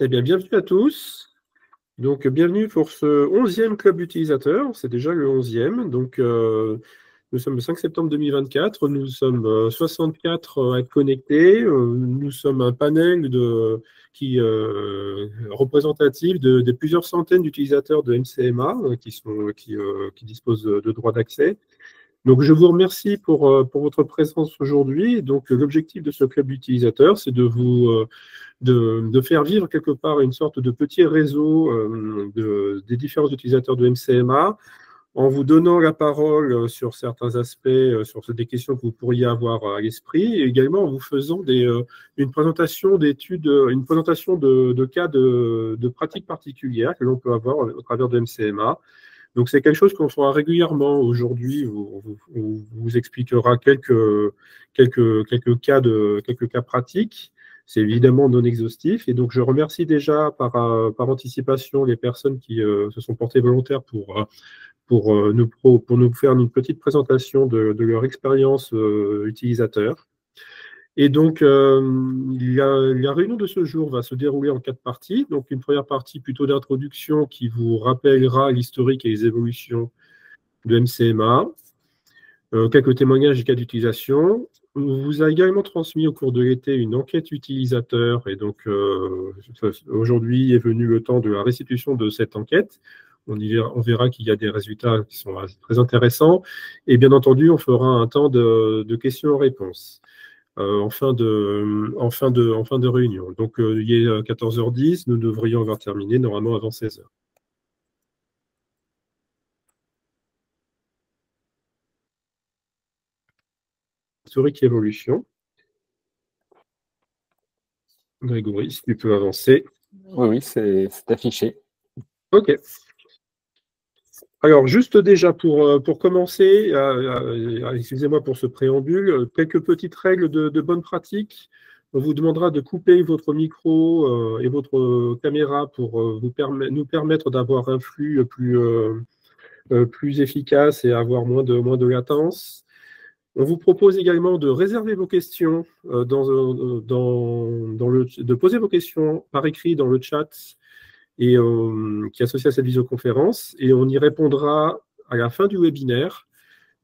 Eh bien, bienvenue à tous. Donc, bienvenue pour ce 11e club utilisateur. C'est déjà le 11e. Donc, nous sommes le 5 septembre 2024. Nous sommes 64 à être connectés. Nous sommes un panel qui représentatif de plusieurs centaines d'utilisateurs de MCMA qui disposent de droits d'accès. Donc, je vous remercie pour votre présence aujourd'hui. Donc, l'objectif de ce club utilisateur, c'est de faire vivre quelque part une sorte de petit réseau des différents utilisateurs de MCMA en vous donnant la parole sur certains aspects, sur des questions que vous pourriez avoir à l'esprit, et également en vous faisant une présentation d'études, une présentation de cas de pratiques particulières que l'on peut avoir au travers de MCMA. Donc, c'est quelque chose qu'on fera régulièrement. Aujourd'hui, on vous expliquera quelques cas pratiques. C'est évidemment non exhaustif. Et donc, je remercie déjà par anticipation les personnes qui se sont portées volontaires pour nous faire une petite présentation de leur expérience utilisateur. Et donc, la réunion de ce jour va se dérouler en 4 parties. Donc, une première partie plutôt d'introduction qui vous rappellera l'historique et les évolutions de MCMA, quelques témoignages et cas d'utilisation. On vous a également transmis au cours de l'été une enquête utilisateur. Et donc, aujourd'hui est venu le temps de la restitution de cette enquête. On verra qu'il y a des résultats qui sont très intéressants. Et bien entendu, on fera un temps de questions-réponses. En fin de réunion. Donc, il est 14h10, nous devrions avoir terminé normalement avant 16h. Historique et évolution. Grégory, si tu peux avancer. Oui, c'est affiché. OK. Alors, juste déjà pour commencer, excusez-moi pour ce préambule, quelques petites règles de bonne pratique. On vous demandera de couper votre micro et votre caméra pour nous permettre d'avoir un flux plus efficace et avoir moins de latence. On vous propose également de réserver vos questions, de poser vos questions par écrit dans le chat qui est associé à cette visioconférence, et on y répondra à la fin du webinaire.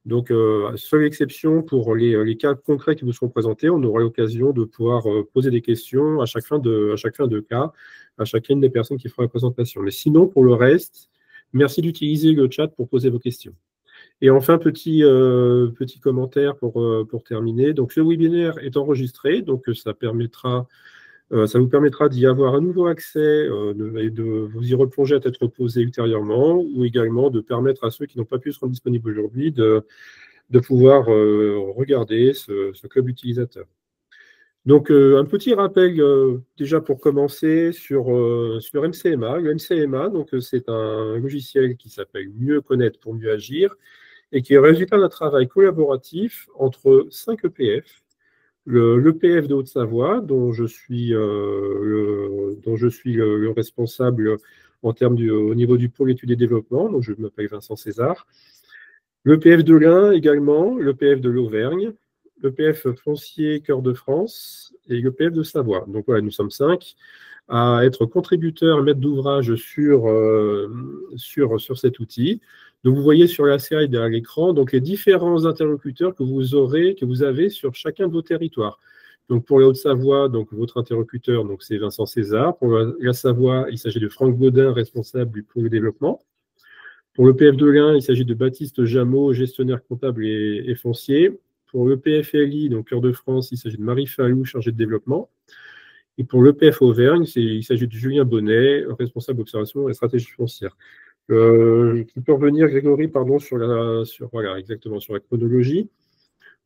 Donc, seule exception pour les cas concrets qui vous seront présentés, on aura l'occasion de pouvoir poser des questions à chaque fin de cas, à chacune des personnes qui feront la présentation. Mais sinon, pour le reste, merci d'utiliser le chat pour poser vos questions. Et enfin, petit commentaire pour terminer. Donc, ce webinaire est enregistré, donc ça vous permettra d'y avoir un nouveau accès et de vous y replonger à tête reposée ultérieurement, ou également de permettre à ceux qui n'ont pas pu se rendre disponibles aujourd'hui de pouvoir regarder ce club utilisateur. Donc, un petit rappel déjà pour commencer sur MCMA. Le MCMA, c'est un logiciel qui s'appelle Mieux connaître pour mieux agir et qui est le résultat d'un travail collaboratif entre 5 EPF. L'EPF de Haute-Savoie, dont je suis le responsable en termes au niveau du pôle études et développement, donc je m'appelle Vincent César. L'EPF de l'Ain également, l'EPF de l'Auvergne, l'EPF foncier Cœur de France et l'EPF de Savoie. Donc voilà, nous sommes 5 à être contributeurs et maîtres d'ouvrage sur cet outil. Donc, vous voyez sur la slide à l'écran donc les différents interlocuteurs que vous avez sur chacun de vos territoires. Donc, pour la Haute-Savoie, donc votre interlocuteur, donc c'est Vincent César. Pour la Savoie, il s'agit de Franck Baudin, responsable du pôle développement. Pour le PF de l'Ain, il s'agit de Baptiste Jameau, gestionnaire comptable et foncier. Pour le PFLI, donc Cœur de France, il s'agit de Marie Fallou, chargée de développement. Et pour l'EPF Auvergne, il s'agit de Julien Bonnet, responsable d'observation et stratégie foncière. Tu peux revenir, Grégory, pardon, sur la chronologie.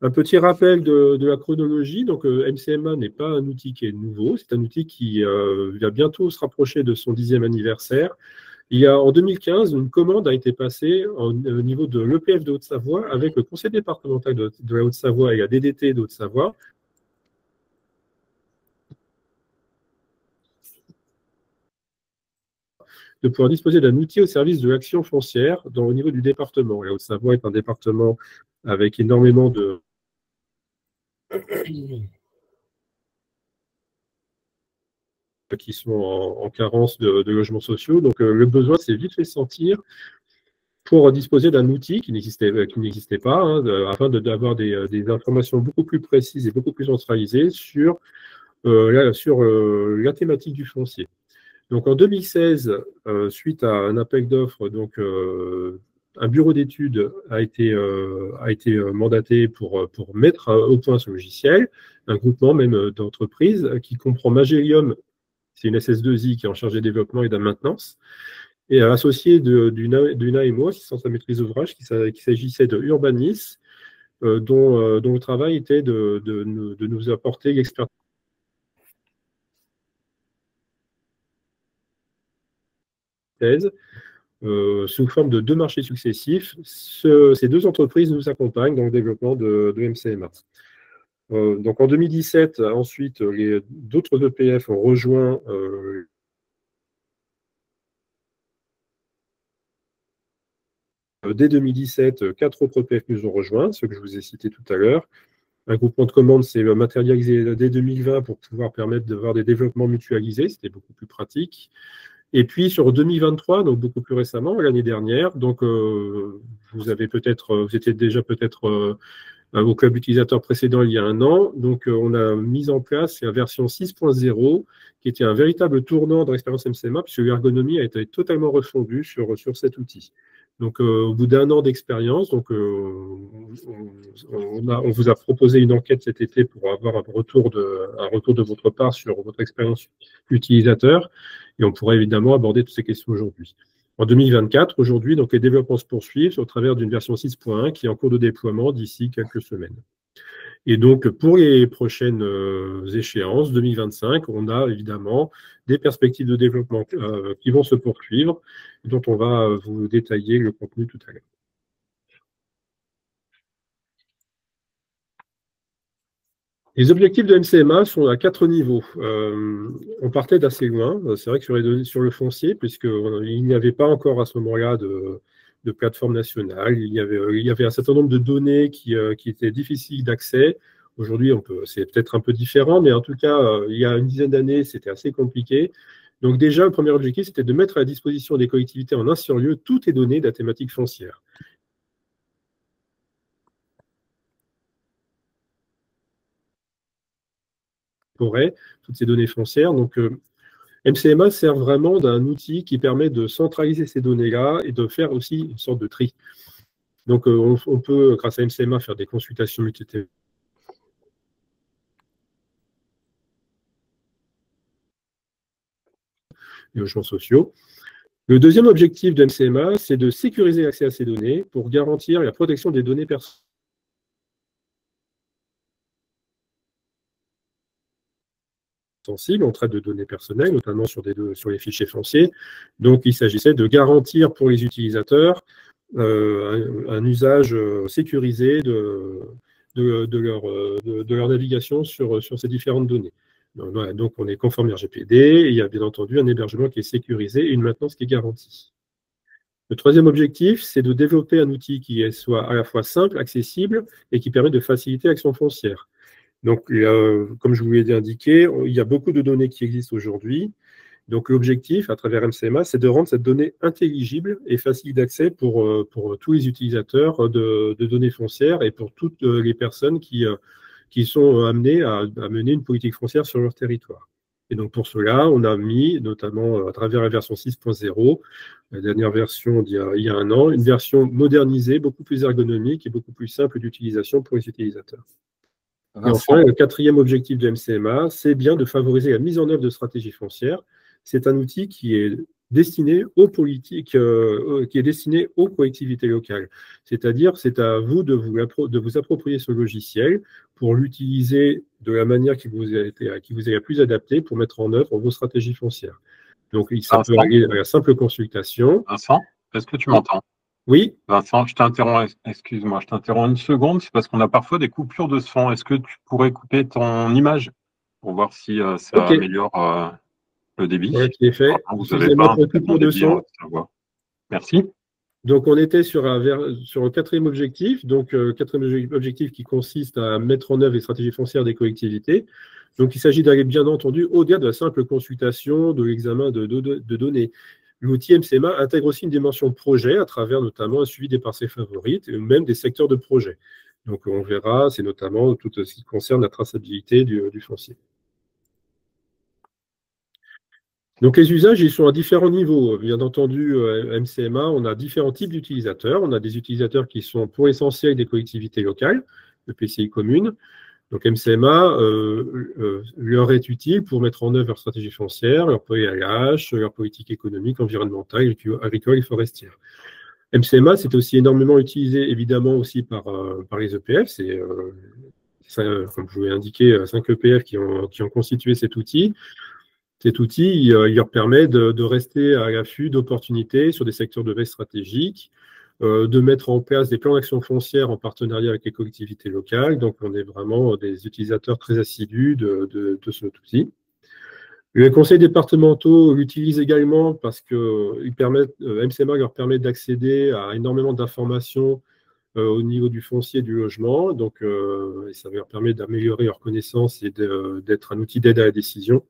Un petit rappel de la chronologie. Donc, MCMA n'est pas un outil qui est nouveau. C'est un outil qui va bientôt se rapprocher de son 10e anniversaire. En 2015, une commande a été passée au niveau de l'EPF de Haute-Savoie avec le conseil départemental de la Haute-Savoie et la DDT de Haute-Savoie de pouvoir disposer d'un outil au service de l'action foncière au niveau du département. La Haute-Savoie est un département avec énormément de... qui sont en carence de logements sociaux. Donc, le besoin s'est vite fait sentir pour disposer d'un outil qui n'existait pas, hein, afin d'avoir des informations beaucoup plus précises et beaucoup plus centralisées sur la thématique du foncier. Donc, en 2016, suite à un appel d'offres, donc un bureau d'études a été mandaté pour mettre au point ce logiciel, un groupement même d'entreprises qui comprend Magelium, c'est une SS2I qui est en charge des développements et de la maintenance, et associé d'une AMO, assistance à maîtrise d'ouvrage, qu'il s'agissait de Urbanis, dont le travail était de nous apporter l'expertise sous forme de 2 marchés successifs. Ces 2 entreprises nous accompagnent dans le développement de MCMA. Donc en 2017, ensuite, d'autres EPF ont rejoint dès 2017, 4 autres EPF nous ont rejoints, ceux que je vous ai cités tout à l'heure. Un groupement de commandes s'est matérialisé dès 2020 pour pouvoir permettre d'avoir des développements mutualisés, c'était beaucoup plus pratique. Et puis sur 2023, donc beaucoup plus récemment, l'année dernière, donc vous étiez déjà peut-être au club utilisateur précédent il y a un an. Donc on a mis en place la version 6.0 qui était un véritable tournant dans l'expérience MCMA puisque l'ergonomie a été totalement refondue sur cet outil. Donc au bout d'un an d'expérience, donc on vous a proposé une enquête cet été pour avoir un retour de votre part sur votre expérience utilisateur. Et on pourrait évidemment aborder toutes ces questions aujourd'hui. En 2024, aujourd'hui, donc les développements se poursuivent au travers d'une version 6.1 qui est en cours de déploiement d'ici quelques semaines. Et donc, pour les prochaines échéances, 2025, on a évidemment des perspectives de développement qui vont se poursuivre, dont on va vous détailler le contenu tout à l'heure. Les objectifs de MCMA sont à 4 niveaux. On partait d'assez loin, c'est vrai que sur le foncier, puisqu'il n'y avait pas encore à ce moment-là de plateforme nationale, il y avait un certain nombre de données qui étaient difficiles d'accès. Aujourd'hui, c'est peut-être un peu différent, mais en tout cas, il y a une dizaine d'années, c'était assez compliqué. Donc déjà, le premier objectif, c'était de mettre à la disposition des collectivités en un seul lieu toutes les données de la thématique foncière. Toutes ces données foncières. Donc, MCMA sert vraiment d'un outil qui permet de centraliser ces données-là et de faire aussi une sorte de tri. Donc, on peut, grâce à MCMA, faire des consultations multi-TV. Logements sociaux. Le deuxième objectif de MCMA, c'est de sécuriser l'accès à ces données pour garantir la protection des données personnelles. Sensibles, on traite de données personnelles, notamment sur les fichiers fonciers. Donc, il s'agissait de garantir pour les utilisateurs un usage sécurisé de leur navigation sur ces différentes données. Donc, on est conforme RGPD et il y a bien entendu un hébergement qui est sécurisé et une maintenance qui est garantie. Le troisième objectif, c'est de développer un outil qui soit à la fois simple, accessible et qui permet de faciliter l'action foncière. Donc, comme je vous l'ai indiqué, il y a beaucoup de données qui existent aujourd'hui. Donc, l'objectif, à travers MCMA, c'est de rendre cette donnée intelligible et facile d'accès pour tous les utilisateurs de données foncières et pour toutes les personnes qui sont amenées à mener une politique foncière sur leur territoire. Et donc, pour cela, on a mis, notamment à travers la version 6.0, la dernière version il y a un an, une version modernisée, beaucoup plus ergonomique et beaucoup plus simple d'utilisation pour les utilisateurs. Et enfin, le quatrième objectif de MCMA, c'est bien de favoriser la mise en œuvre de stratégies foncières. C'est un outil qui est destiné aux politiques, qui est destiné aux collectivités locales. C'est-à-dire, c'est à vous de vous approprier ce logiciel pour l'utiliser de la manière qui vous est la plus adaptée pour mettre en œuvre vos stratégies foncières. Donc, ça peut aller à la simple consultation. Vincent, est-ce que tu m'entends? Oui. Vincent, je t'interromps, excuse-moi, je t'interromps une seconde, c'est parce qu'on a parfois des coupures de son. Est-ce que tu pourrais couper ton image pour voir si ça améliore le débit? Oui, qui est fait. Vous n'avez pas un très bon débit, on va savoir. Merci. Donc, on était sur un quatrième objectif, donc quatrième objectif qui consiste à mettre en œuvre les stratégies foncières des collectivités. Donc, il s'agit d'aller, bien entendu, au-delà de la simple consultation, de l'examen de données. L'outil MCMA intègre aussi une dimension projet à travers notamment un suivi des parcelles favorites et même des secteurs de projet. Donc, on verra, c'est notamment tout ce qui concerne la traçabilité du foncier. Donc, les usages, ils sont à différents niveaux. Bien entendu, MCMA, on a différents types d'utilisateurs. On a des utilisateurs qui sont pour l'essentiel des collectivités locales, de PCI communes. Donc, MCMA leur est utile pour mettre en œuvre leur stratégie foncière, leur PAH, leur politique économique, environnementale, agricole et forestière. MCMA, c'est aussi énormément utilisé, évidemment, aussi par les EPF. C'est, comme je vous l'ai indiqué, 5 EPF qui ont constitué cet outil. Cet outil, il leur permet de rester à l'affût d'opportunités sur des secteurs de veille stratégiques, de mettre en place des plans d'action foncière en partenariat avec les collectivités locales. Donc, on est vraiment des utilisateurs très assidus de cet outil. Les conseils départementaux l'utilisent également parce que MCMA leur permet d'accéder à énormément d'informations au niveau du foncier du logement. Donc, ça leur permet d'améliorer leurs connaissances et d'être un outil d'aide à la décision.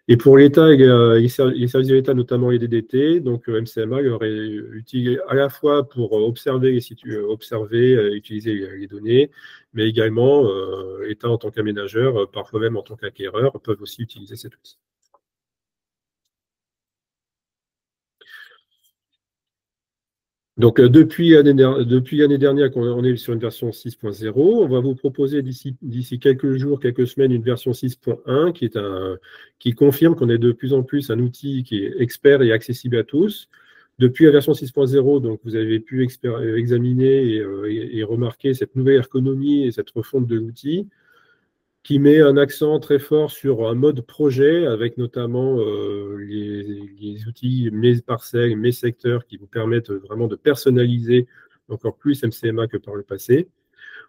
Et pour l'État, les services de l'État, notamment les DDT, donc MCMA leur est utile à la fois pour observer, utiliser les données, mais également l'État en tant qu'aménageur, parfois même en tant qu'acquéreur, peuvent aussi utiliser cet outil. Donc, depuis l'année dernière, on est sur une version 6.0. On va vous proposer d'ici quelques jours, quelques semaines, une version 6.1 qui confirme qu'on est de plus en plus un outil qui est expert et accessible à tous. Depuis la version 6.0, donc vous avez pu examiner et remarquer cette nouvelle ergonomie et cette refonte de l'outil, qui met un accent très fort sur un mode projet, avec notamment les outils, mes parcelles, mes secteurs, qui vous permettent vraiment de personnaliser encore plus MCMA que par le passé.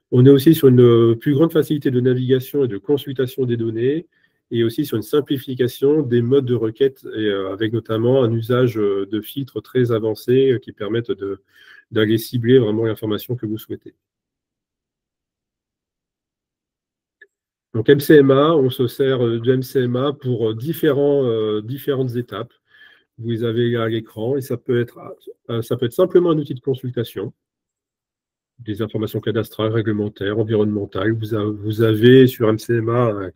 On est aussi sur une plus grande facilité de navigation et de consultation des données, et aussi sur une simplification des modes de requête, et, avec notamment un usage de filtres très avancés qui permettent d'aller cibler vraiment l'information que vous souhaitez. Donc MCMA, on se sert de MCMA pour différentes étapes. Vous les avez à l'écran et ça peut être simplement un outil de consultation, des informations cadastrales, réglementaires, environnementales. Vous avez sur MCMA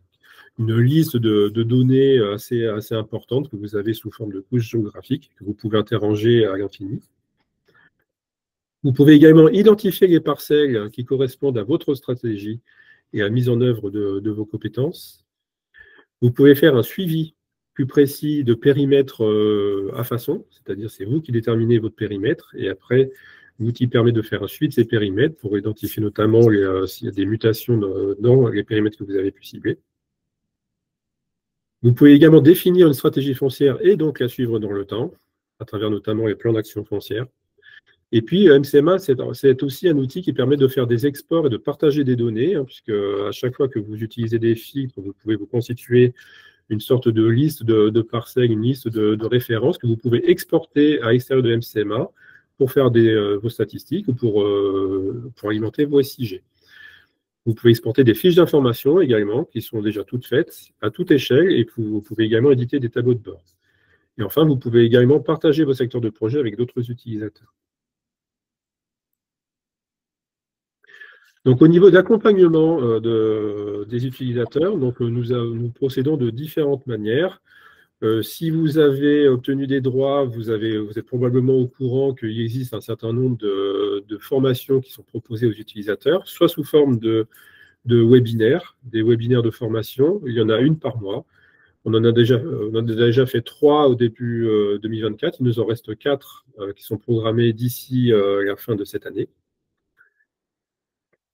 une liste de données assez importante que vous avez sous forme de couches géographiques que vous pouvez interroger à l'infini. Vous pouvez également identifier les parcelles qui correspondent à votre stratégie et à la mise en œuvre de vos compétences. Vous pouvez faire un suivi plus précis de périmètre à façon, c'est-à-dire c'est vous qui déterminez votre périmètre, et après, l'outil permet de faire un suivi de ces périmètres pour identifier notamment s'il y a des mutations dans les périmètres que vous avez pu cibler. Vous pouvez également définir une stratégie foncière et donc la suivre dans le temps, à travers notamment les plans d'action foncière. Et puis, MCMA, c'est aussi un outil qui permet de faire des exports et de partager des données, hein, puisque à chaque fois que vous utilisez des filtres, vous pouvez vous constituer une sorte de liste de parcelles, une liste de références que vous pouvez exporter à l'extérieur de MCMA pour faire vos statistiques ou pour alimenter vos SIG. Vous pouvez exporter des fiches d'information également, qui sont déjà toutes faites à toute échelle, et vous pouvez également éditer des tableaux de bord. Et enfin, vous pouvez également partager vos secteurs de projet avec d'autres utilisateurs. Donc, au niveau d'accompagnement des utilisateurs, donc, nous procédons de différentes manières. Si vous avez obtenu des droits, vous êtes probablement au courant qu'il existe un certain nombre de formations qui sont proposées aux utilisateurs, soit sous forme de webinaires, des webinaires de formation. Il y en a une par mois. On en a déjà fait 3 au début 2024. Il nous en reste 4 qui sont programmés d'ici la fin de cette année.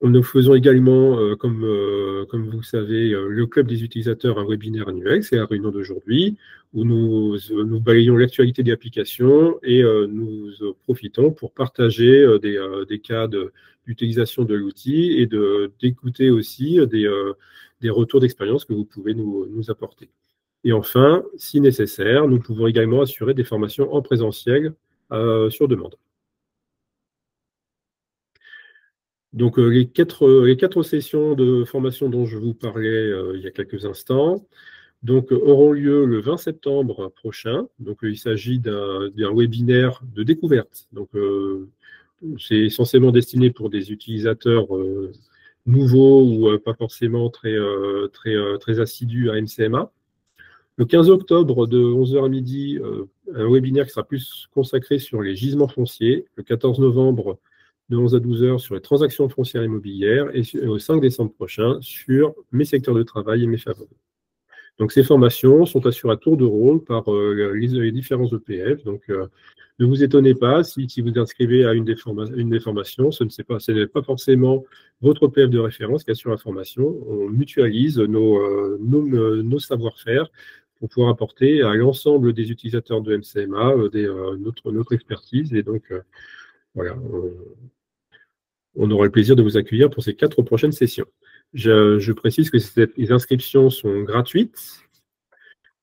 Nous faisons également, comme vous le savez, le club des utilisateurs, un webinaire annuel, c'est la réunion d'aujourd'hui, où nous balayons l'actualité des applications et nous profitons pour partager des cas d'utilisation de l'outil et d'écouter aussi des retours d'expérience que vous pouvez nous apporter. Et enfin, si nécessaire, nous pouvons également assurer des formations en présentiel sur demande. Donc, les quatre sessions de formation dont je vous parlais il y a quelques instants auront lieu le 20 septembre prochain. Donc, il s'agit d'un webinaire de découverte. Donc, c'est essentiellement destiné pour des utilisateurs nouveaux ou pas forcément très assidus à MCMA. Le 15 octobre de 11 h à midi, un webinaire qui sera plus consacré sur les gisements fonciers. Le 14 novembre de 11 à 12 h sur les transactions foncières immobilières et le 5 décembre prochain sur mes secteurs de travail et mes favoris. Donc, ces formations sont assurées à tour de rôle par les différents EPF. Donc, ne vous étonnez pas si vous inscrivez à une des formations, ce n'est pas forcément votre EPF de référence qui assure la formation. On mutualise nos savoir-faire pour pouvoir apporter à l'ensemble des utilisateurs de MCMA notre expertise. Et donc, voilà, on aura le plaisir de vous accueillir pour ces 4 prochaines sessions. Je précise que les inscriptions sont gratuites.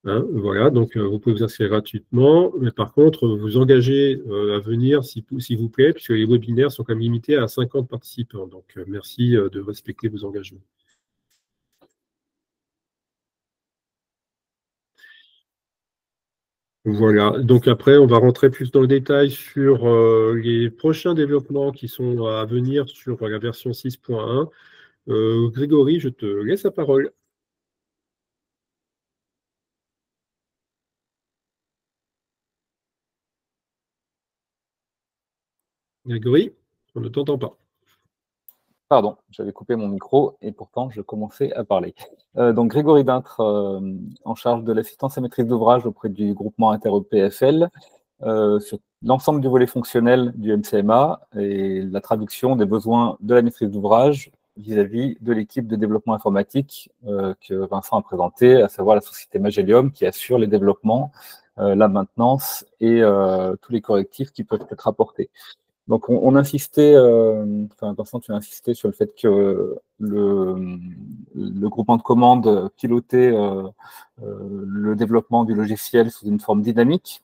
Hein, voilà, donc vous pouvez vous inscrire gratuitement, mais par contre, vous engagez à venir s'il vous plaît, puisque les webinaires sont quand même limités à 50 participants. Donc, merci de respecter vos engagements. Voilà, donc après, on va rentrer plus dans le détail sur les prochains développements qui sont à venir sur la version 6.1. Grégory, je te laisse la parole. Grégory, on ne t'entend pas. Pardon, j'avais coupé mon micro et pourtant je commençais à parler. Donc Grégory Dintre, en charge de l'assistance à maîtrise d'ouvrage auprès du groupement inter-EPFL, sur l'ensemble du volet fonctionnel du MCMA et la traduction des besoins de la maîtrise d'ouvrage vis-à-vis de l'équipe de développement informatique que Vincent a présenté, à savoir la société Magellium qui assure les développements, la maintenance et tous les correctifs qui peuvent être apportés. Donc, on insistait, enfin, Vincent, tu as insisté sur le fait que le groupement de commandes pilotait le développement du logiciel sous une forme dynamique.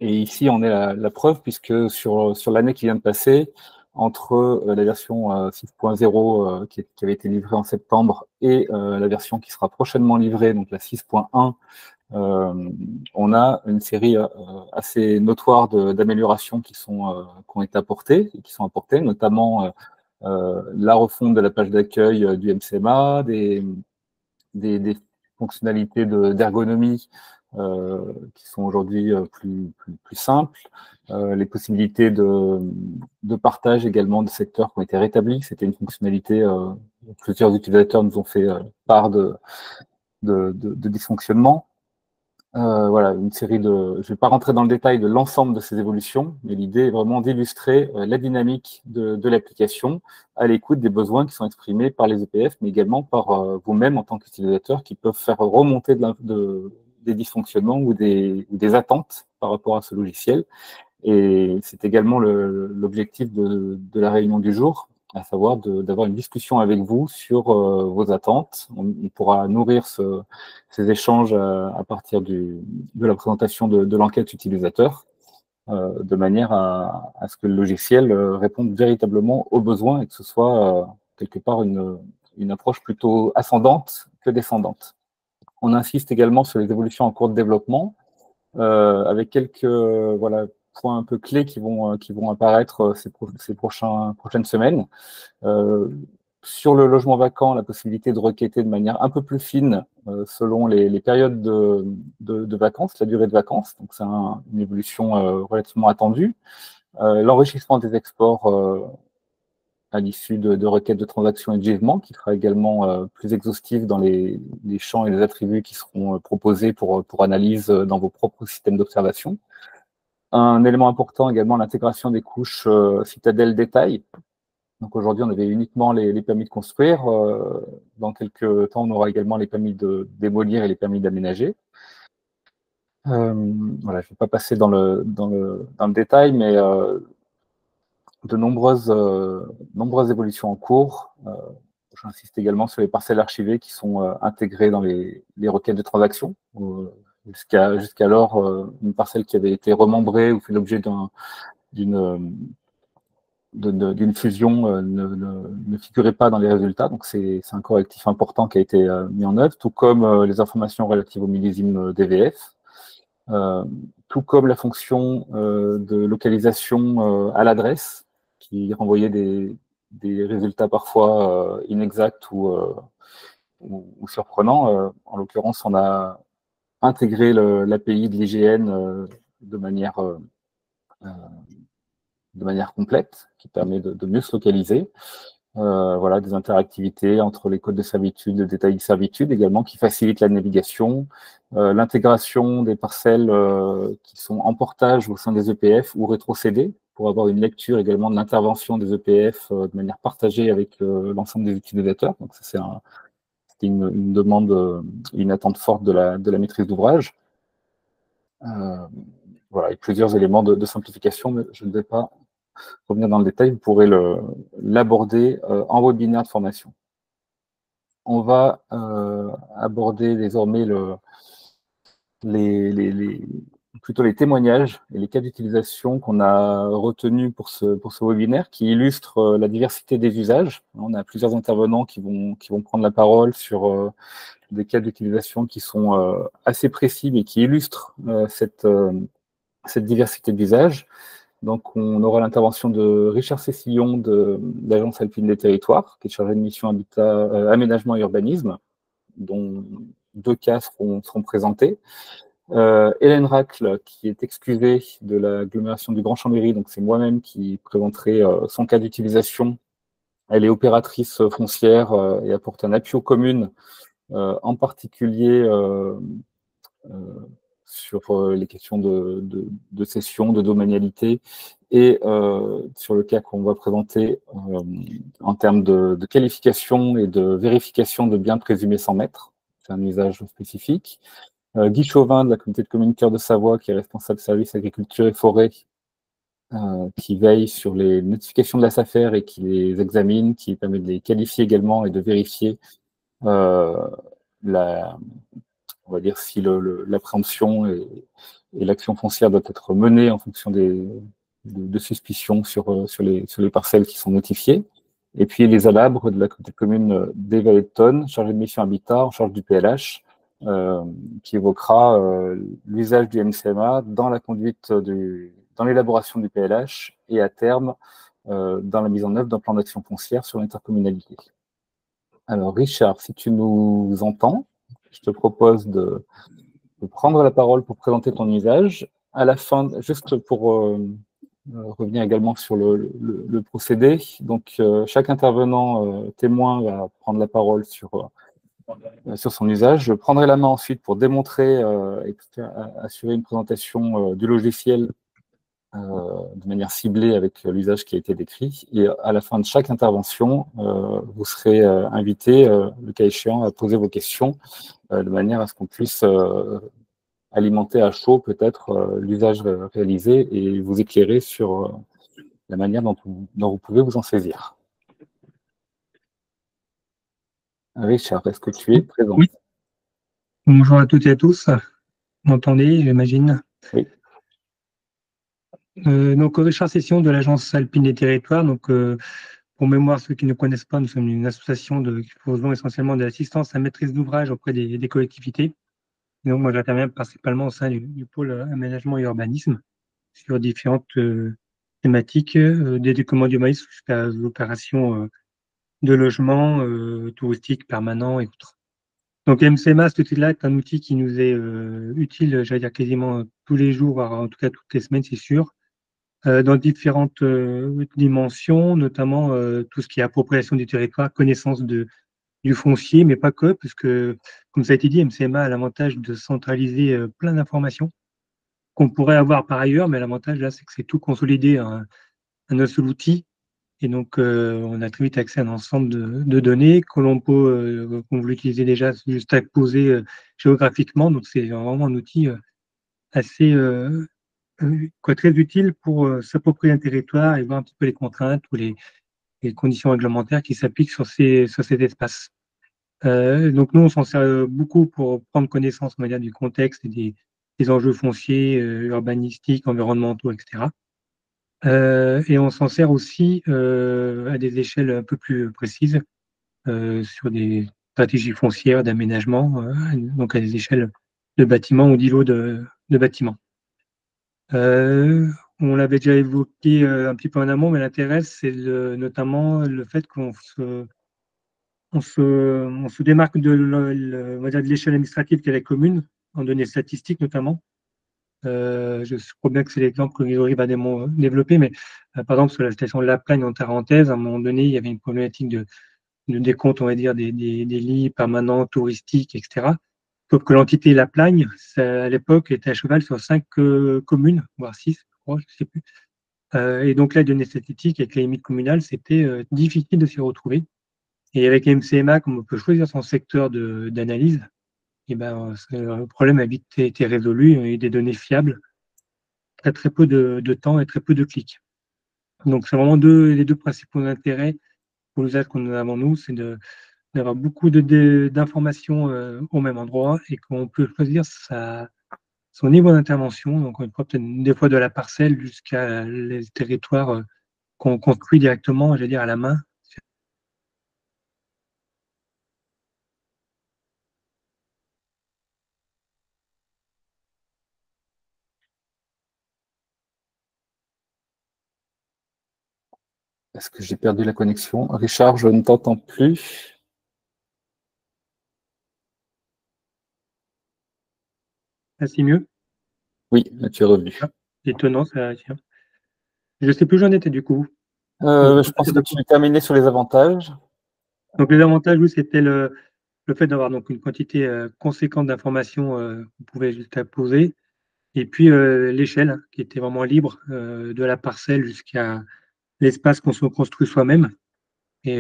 Et ici, on est la preuve, puisque sur l'année qui vient de passer, entre la version 6.0 qui avait été livrée en septembre et la version qui sera prochainement livrée, donc la 6.1, on a une série assez notoire d'améliorations qui ont été apportées, et qui sont apportées, notamment la refonte de la page d'accueil du MCMA, des fonctionnalités d'ergonomie qui sont aujourd'hui plus simples, les possibilités de partage également de secteurs qui ont été rétablies. C'était une fonctionnalité, plusieurs utilisateurs nous ont fait part de dysfonctionnements. Voilà, une série je ne vais pas rentrer dans le détail de l'ensemble de ces évolutions, mais l'idée est vraiment d'illustrer la dynamique de l'application à l'écoute des besoins qui sont exprimés par les EPF, mais également par vous-même en tant qu'utilisateur qui peuvent faire remonter des dysfonctionnements ou des attentes par rapport à ce logiciel. Et c'est également l'objectif de la réunion du jour, à savoir d'avoir une discussion avec vous sur vos attentes. On pourra nourrir ces échanges à partir de la présentation de l'enquête utilisateur, de manière à ce que le logiciel réponde véritablement aux besoins et que ce soit quelque part une approche plutôt ascendante que descendante. On insiste également sur les évolutions en cours de développement, avec quelques points un peu clés qui vont apparaître ces prochaines semaines. Sur le logement vacant, la possibilité de requêter de manière un peu plus fine selon les périodes de vacances, la durée de vacances. Donc, c'est une évolution relativement attendue. L'enrichissement des exports à l'issue de requêtes de transactions et de gisements, qui sera également plus exhaustif dans les champs et les attributs qui seront proposés pour analyse dans vos propres systèmes d'observation. Un élément important également, l'intégration des couches citadelles détail. Donc aujourd'hui, on avait uniquement les permis de construire. Dans quelques temps, on aura également les permis de démolir et les permis d'aménager. Voilà, je ne vais pas passer dans le détail, mais de nombreuses évolutions en cours. J'insiste également sur les parcelles archivées qui sont intégrées dans les requêtes de transaction. Jusqu'alors, une parcelle qui avait été remembrée ou fait l'objet d'une d'une fusion ne figurait pas dans les résultats. Donc, c'est un correctif important qui a été mis en œuvre, tout comme les informations relatives au millésime DVF, tout comme la fonction de localisation à l'adresse, qui renvoyait des résultats parfois inexacts ou surprenants. En l'occurrence, on a intégré l'API de l'IGN de manière complète, qui permet de mieux se localiser. Voilà, des interactivités entre les codes de servitude, le détail de servitude également, qui facilitent la navigation, l'intégration des parcelles qui sont en portage au sein des EPF ou rétrocédées, pour avoir une lecture également de l'intervention des EPF de manière partagée avec l'ensemble des utilisateurs. Donc ça, c'est une demande, une attente forte de la maîtrise d'ouvrage. Voilà, et plusieurs éléments de simplification, mais je ne vais pas revenir dans le détail, vous pourrez l'aborder en webinaire de formation. On va aborder désormais plutôt les témoignages et les cas d'utilisation qu'on a retenus pour ce webinaire, qui illustrent la diversité des usages. On a plusieurs intervenants qui vont prendre la parole sur des cas d'utilisation qui sont assez précis et qui illustrent cette diversité d'usages. Donc, on aura l'intervention de Richard Cessillon de l'Agence alpine des territoires, qui est chargé de mission habitat, aménagement et urbanisme, dont 2 cas seront présentés. Hélène Racle, qui est excusée de l'agglomération du Grand Chambéry, donc c'est moi-même qui présenterai son cas d'utilisation. Elle est opératrice foncière et apporte un appui aux communes, en particulier sur les questions de cession, de domanialité, et sur le cas qu'on va présenter en termes de qualification et de vérification de biens présumés sans maître. C'est un usage spécifique. Guy Chauvin de la communauté de communes Cœur de Savoie, qui est responsable service agriculture et forêt, qui veille sur les notifications de la SAFER et qui les examine, qui permet de les qualifier également et de vérifier on va dire si l'appréhension et l'action foncière doit être menée en fonction de suspicions sur les parcelles qui sont notifiées. Et puis les Alabres de la communauté de communes des Vallées de Tonne, chargé de mission habitat, en charge du PLH, qui évoquera l'usage du MCMA dans la conduite dans l'élaboration du PLH et à terme dans la mise en œuvre d'un plan d'action foncière sur l'intercommunalité. Alors Richard, si tu nous entends, je te propose de prendre la parole pour présenter ton usage. À la fin, juste pour revenir également sur le procédé, donc chaque intervenant témoin va prendre la parole sur son usage. Je prendrai la main ensuite pour démontrer et assurer une présentation du logiciel de manière ciblée avec l'usage qui a été décrit. Et à la fin de chaque intervention, vous serez invité, le cas échéant, à poser vos questions de manière à ce qu'on puisse alimenter à chaud peut-être l'usage réalisé et vous éclairer sur la manière dont vous pouvez vous en saisir. Richard, est-ce que tu es présent? Oui. Bonjour à toutes et à tous. Vous m'entendez, j'imagine? Oui. Donc, Richard Cessillon de l'Agence alpine des territoires. Donc, pour mémoire, ceux qui ne connaissent pas, nous sommes une association qui faisons essentiellement de l'assistance à maîtrise d'ouvrage auprès des collectivités. Et donc, moi, j'interviens principalement au sein du pôle aménagement et urbanisme sur différentes thématiques, des documents d'urbanisme jusqu'à l'opération de logement touristique permanent et autres. Donc MCMA, cet outil-là, est un outil qui nous est utile, j'allais dire quasiment tous les jours, voire en tout cas toutes les semaines, c'est sûr, dans différentes dimensions, notamment tout ce qui est appropriation du territoire, connaissance du foncier, mais pas que, puisque, comme ça a été dit, MCMA a l'avantage de centraliser plein d'informations qu'on pourrait avoir par ailleurs, mais l'avantage là, c'est que c'est tout consolidé à un seul outil. Et donc, on a très vite accès à un ensemble de données que l'on peut, qu'on veut utiliser déjà, juste à poser géographiquement. Donc, c'est vraiment un outil assez très utile pour s'approprier un territoire et voir un petit peu les contraintes ou les conditions réglementaires qui s'appliquent sur cet espace. Donc, nous, on s'en sert beaucoup pour prendre connaissance, on va dire, du contexte et des enjeux fonciers, urbanistiques, environnementaux, etc. Et on s'en sert aussi à des échelles un peu plus précises sur des stratégies foncières d'aménagement, donc à des échelles de bâtiments ou d'îlots de bâtiments. On l'avait déjà évoqué un petit peu en amont, mais l'intérêt, c'est notamment le fait on se démarque on va dire de l'échelle administrative qu'est la commune, en données statistiques notamment. Je crois bien que c'est l'exemple que Grégory va développer, mais par exemple, sur la station de La Plagne en Tarentaise, à un moment donné, il y avait une problématique de décompte, on va dire, des lits permanents, touristiques, etc. Sauf que l'entité La Plagne, à l'époque, était à cheval sur 5 communes, voire 6, je crois, je ne sais plus. Et donc là, les données statistiques avec les limites communales, c'était difficile de s'y retrouver. Et avec MCMA, comme on peut choisir son secteur d'analyse, et ben, le problème a vite été résolu et des données fiables, très peu de temps et très peu de clics. Donc, c'est vraiment les deux principaux intérêts pour l'usage qu'on a avant nous, c'est d'avoir beaucoup d'informations au même endroit et qu'on peut choisir son niveau d'intervention, donc une fois peut-être des fois de la parcelle jusqu'à les territoires qu'on construit directement, j'allais dire à la main. Est-ce que j'ai perdu la connexion? Richard, je ne t'entends plus. Ah, c'est mieux. Oui, là, tu es revenu. Ah, étonnant, ça. Tiens. Je ne sais plus où j'en étais du coup. Je pense que tu terminais sur les avantages. Donc les avantages, oui, c'était le fait d'avoir donc une quantité conséquente d'informations qu'on pouvait juste poser, et puis l'échelle hein, qui était vraiment libre de la parcelle jusqu'à l'espace qu'on se construit soi-même. Et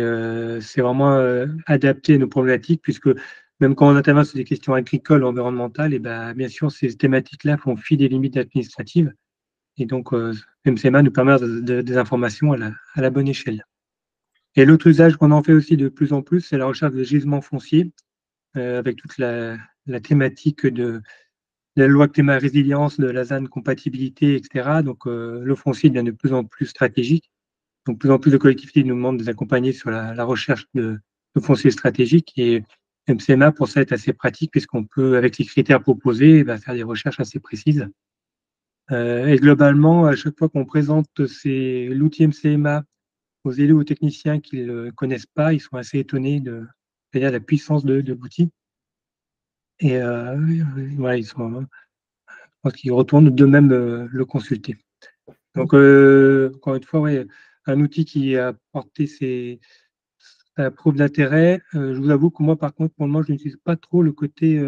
c'est vraiment adapté à nos problématiques, puisque même quand on intervient sur des questions agricoles, environnementales, et ben, bien sûr, ces thématiques-là font fi des limites administratives. Et donc, MCMA nous permet des informations à la bonne échelle. Et l'autre usage qu'on en fait aussi de plus en plus, c'est la recherche de gisements fonciers, avec toute la thématique de la loi climat résilience, de la ZAN compatibilité, etc. Donc, le foncier devient de plus en plus stratégique. Donc, de plus en plus de collectivités nous demandent de les accompagner sur la recherche de foncier stratégique. Et MCMA, pour ça, est assez pratique, puisqu'on peut, avec les critères proposés, faire des recherches assez précises. Et globalement, à chaque fois qu'on présente l'outil MCMA aux élus ou aux techniciens qui ne le connaissent pas, ils sont assez étonnés de la puissance de l'outil. Et voilà, je pense qu'ils retournent d'eux-mêmes le consulter. Donc, encore une fois, ouais, un outil qui a porté sa preuve d'intérêt. Je vous avoue que moi, par contre, pour le moment, je n'utilise pas trop le côté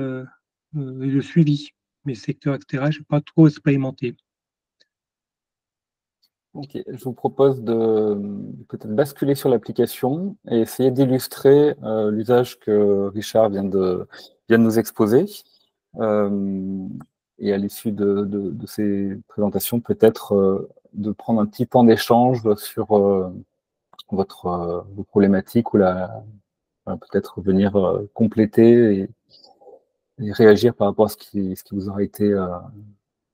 de suivi, mes secteurs, etc. Je ne suis pas trop expérimenté. Ok, je vous propose de peut-être basculer sur l'application et essayer d'illustrer l'usage que Richard vient de nous exposer. Et à l'issue de ces présentations, peut-être de prendre un petit temps d'échange sur vos problématiques ou peut-être venir compléter et réagir par rapport à ce qui vous aura été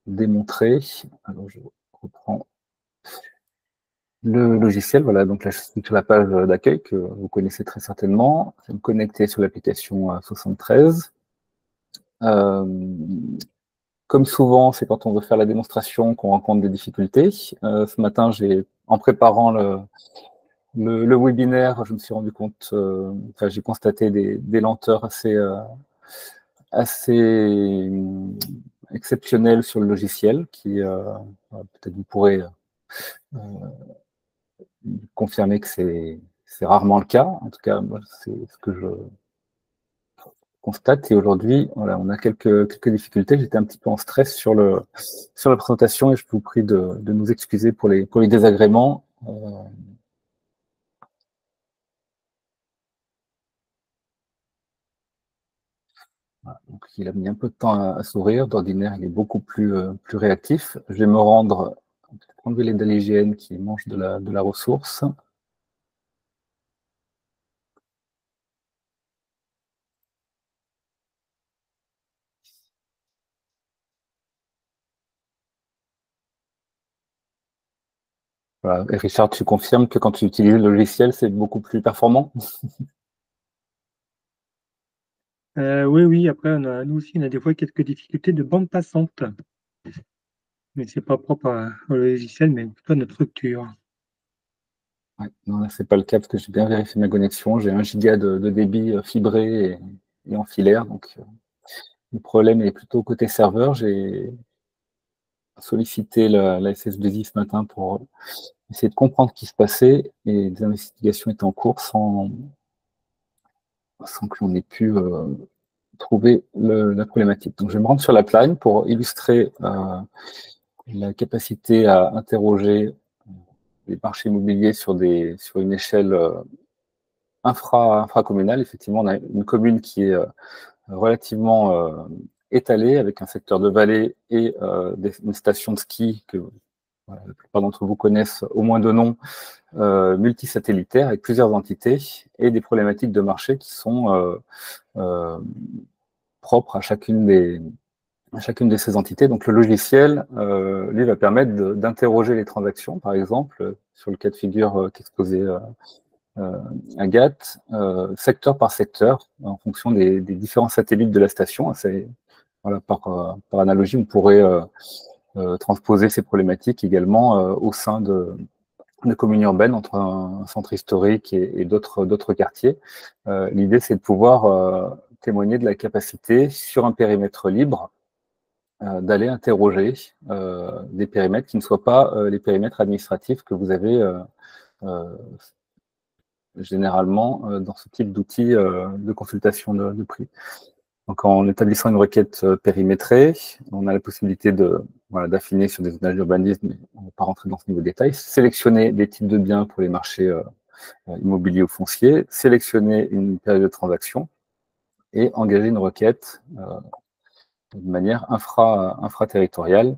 démontré. Alors, je reprends le logiciel. Voilà, donc là, je suis sur la page d'accueil que vous connaissez très certainement. Je vais me connecter sur l'application 73. Comme souvent, c'est quand on veut faire la démonstration qu'on rencontre des difficultés. Ce matin, en préparant le webinaire, je me suis rendu compte, j'ai constaté des lenteurs assez exceptionnelles sur le logiciel, qui peut-être vous pourrez confirmer que c'est rarement le cas. En tout cas, moi, c'est ce que je constate. Et aujourd'hui, voilà, on a quelques difficultés. J'étais un petit peu en stress sur la présentation et je vous prie de nous excuser pour les désagréments. Voilà, donc il a mis un peu de temps à s'ouvrir. D'ordinaire, il est beaucoup plus réactif. Je vais me rendre, enlever les dalles hygiène qui mangent de la ressource. Voilà. Et Richard, tu confirmes que quand tu utilises le logiciel, c'est beaucoup plus performant? Oui, oui, après, nous aussi, on a des fois quelques difficultés de bande passante. Mais c'est pas propre au logiciel, mais plutôt à notre structure. Ouais. Non, là, c'est pas le cas parce que j'ai bien vérifié ma connexion. J'ai 1 giga de débit fibré et en filaire. Donc, le problème est plutôt côté serveur. J'ai sollicité la SS2I ce matin pour essayer de comprendre ce qui se passait et des investigations étaient en cours sans que l'on ait pu trouver la problématique. Donc, je vais me rendre sur la plagne pour illustrer la capacité à interroger les marchés immobiliers sur une échelle infracommunale. Effectivement, on a une commune qui est relativement étalée avec un secteur de vallée et une station de ski que voilà, la plupart d'entre vous connaissent au moins de nom, multisatellitaire avec plusieurs entités et des problématiques de marché qui sont propres à chacune de ces entités. Donc le logiciel, lui, va permettre d'interroger les transactions, par exemple, sur le cas de figure qu'exposait Agathe, secteur par secteur, en fonction des différents satellites de la station. Voilà, par analogie, on pourrait transposer ces problématiques également au sein de communes urbaines entre un centre historique et d'autres quartiers. L'idée, c'est de pouvoir témoigner de la capacité sur un périmètre libre d'aller interroger des périmètres qui ne soient pas les périmètres administratifs que vous avez généralement dans ce type d'outils de consultation de prix. Donc, en établissant une requête périmétrée, on a la possibilité d'affiner sur des zonages d'urbanisme, mais on ne va pas rentrer dans ce niveau de détail, sélectionner des types de biens pour les marchés immobiliers ou fonciers, sélectionner une période de transaction et engager une requête de manière infraterritoriale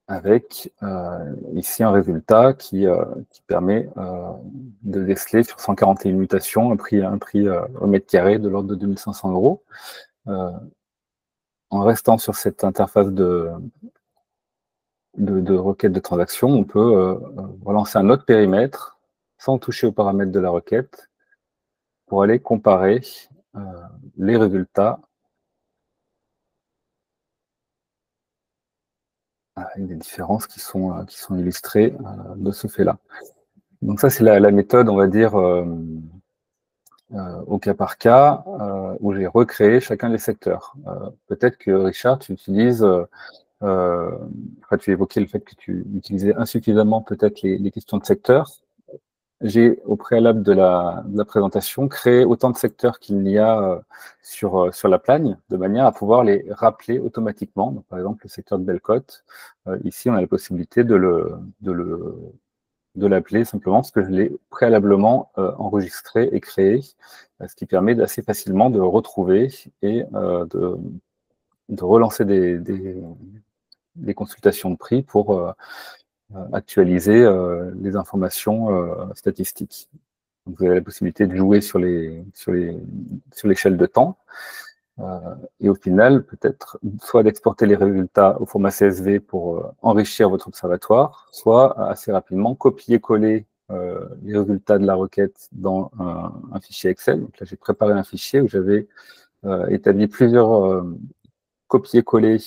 avec ici un résultat qui permet de déceler sur 141 mutations un prix au mètre carré de l'ordre de 2500 €. En restant sur cette interface de requête de transaction, on peut relancer un autre périmètre sans toucher aux paramètres de la requête pour aller comparer les résultats avec des différences qui sont illustrées de ce fait-là. Donc ça, c'est la méthode, on va dire, au cas par cas, où j'ai recréé chacun des secteurs. Peut-être que, Richard, tu utilises, tu évoquais le fait que tu utilisais insuffisamment peut-être les questions de secteur. J'ai, au préalable de la présentation, créé autant de secteurs qu'il n'y a sur la plagne, de manière à pouvoir les rappeler automatiquement. Donc, par exemple, le secteur de Bellecote, ici, on a la possibilité de l'appeler simplement parce que je l'ai préalablement enregistré et créé, ce qui permet d'assez facilement de retrouver et de relancer des consultations de prix pour actualiser les informations statistiques. Donc, vous avez la possibilité de jouer sur l'échelle de temps. Et au final, peut-être soit d'exporter les résultats au format CSV pour enrichir votre observatoire, soit assez rapidement copier-coller les résultats de la requête dans un fichier Excel. Donc là, j'ai préparé un fichier où j'avais établi plusieurs copier-coller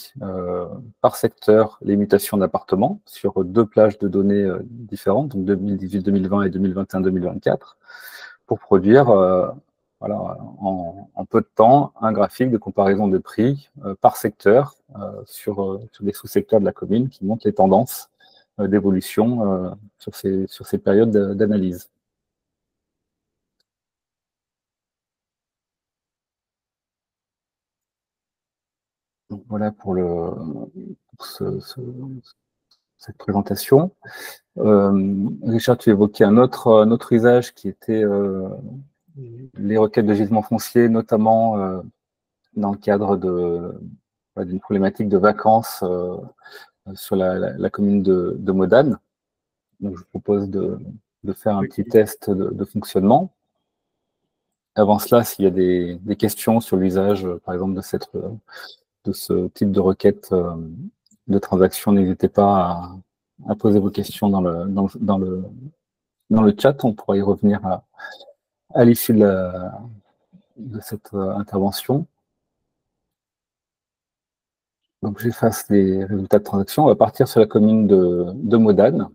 par secteur les mutations d'appartements sur 2 plages de données différentes, donc 2018-2020 et 2021-2024, pour produire en peu de temps un graphique de comparaison de prix par secteur sur des sous-secteurs de la commune qui montrent les tendances d'évolution sur ces périodes d'analyse. Donc voilà pour cette présentation. Richard, tu évoquais un autre usage qui était les requêtes de gisement foncier, notamment dans le cadre d'une problématique de vacances sur la commune de Modane. Donc, je vous propose de faire un petit test de fonctionnement. Avant cela, s'il y a des questions sur l'usage, par exemple, de ce type de requête de transaction, n'hésitez pas à poser vos questions dans le chat. On pourra y revenir à l'issue de cette intervention. Donc, j'efface les résultats de transaction. On va partir sur la commune de Modane.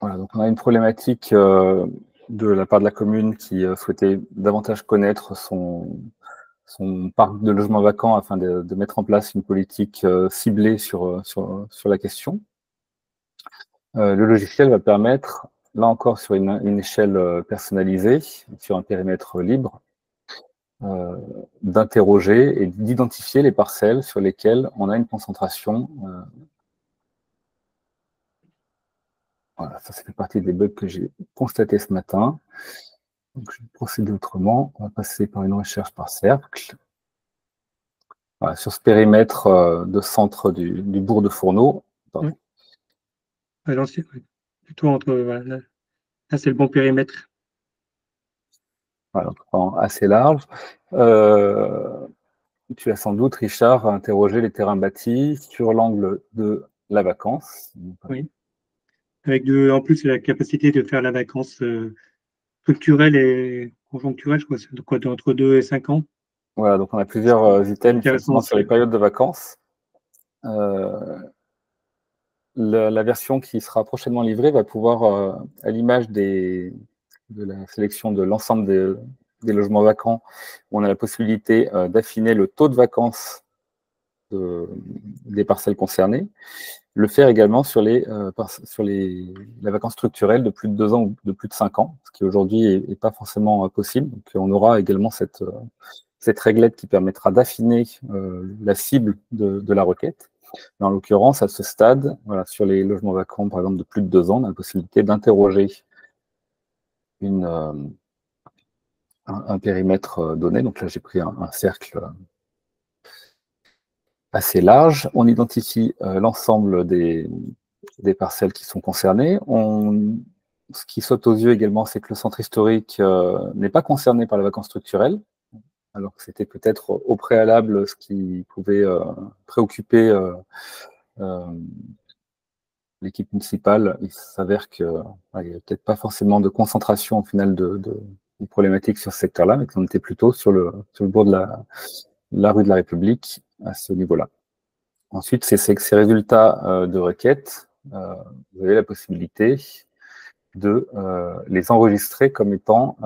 Voilà, donc on a une problématique de la part de la commune qui souhaitait davantage connaître son parc de logements vacants afin de mettre en place une politique ciblée sur la question. Le logiciel va permettre, là encore sur une échelle personnalisée, sur un périmètre libre, d'interroger et d'identifier les parcelles sur lesquelles on a une concentration. Voilà, ça fait partie des bugs que j'ai constatés ce matin. Donc, je vais procéder autrement. On va passer par une recherche par cercle. Voilà, sur ce périmètre de centre du bourg de Fourneau. Oui. L'ancien, oui. Plutôt entre. Voilà, là, c'est le bon périmètre. Voilà, donc, assez large. Tu as sans doute, Richard, interrogé les terrains bâtis sur l'angle de la vacance. Oui. Avec en plus la capacité de faire la vacance structurelle et conjoncturelle, je crois, c'est quoi, entre 2 et 5 ans. Voilà, donc on a plusieurs items sur les périodes de vacances. La version qui sera prochainement livrée va pouvoir, à l'image de la sélection de l'ensemble des logements vacants, où on a la possibilité d'affiner le taux de vacances des parcelles concernées, le faire également sur la vacance structurelle de plus de 2 ans ou de plus de 5 ans, ce qui aujourd'hui n'est pas forcément possible. Donc on aura également cette réglette qui permettra d'affiner la cible de la requête. Mais en l'occurrence, à ce stade, voilà, sur les logements vacants, par exemple, de plus de 2 ans, on a la possibilité d'interroger un périmètre donné. Donc là, j'ai pris un cercle assez large. On identifie l'ensemble des parcelles qui sont concernées. Ce qui saute aux yeux également, c'est que le centre historique n'est pas concerné par les vacances structurelles, alors que c'était peut-être au préalable ce qui pouvait préoccuper l'équipe municipale. Il s'avère qu'il n'y a peut-être pas forcément de concentration au final de problématiques sur ce secteur-là, mais qu'on était plutôt sur le bord de la rue de la République à ce niveau-là. Ensuite, ces résultats de requête, vous avez la possibilité de les enregistrer comme étant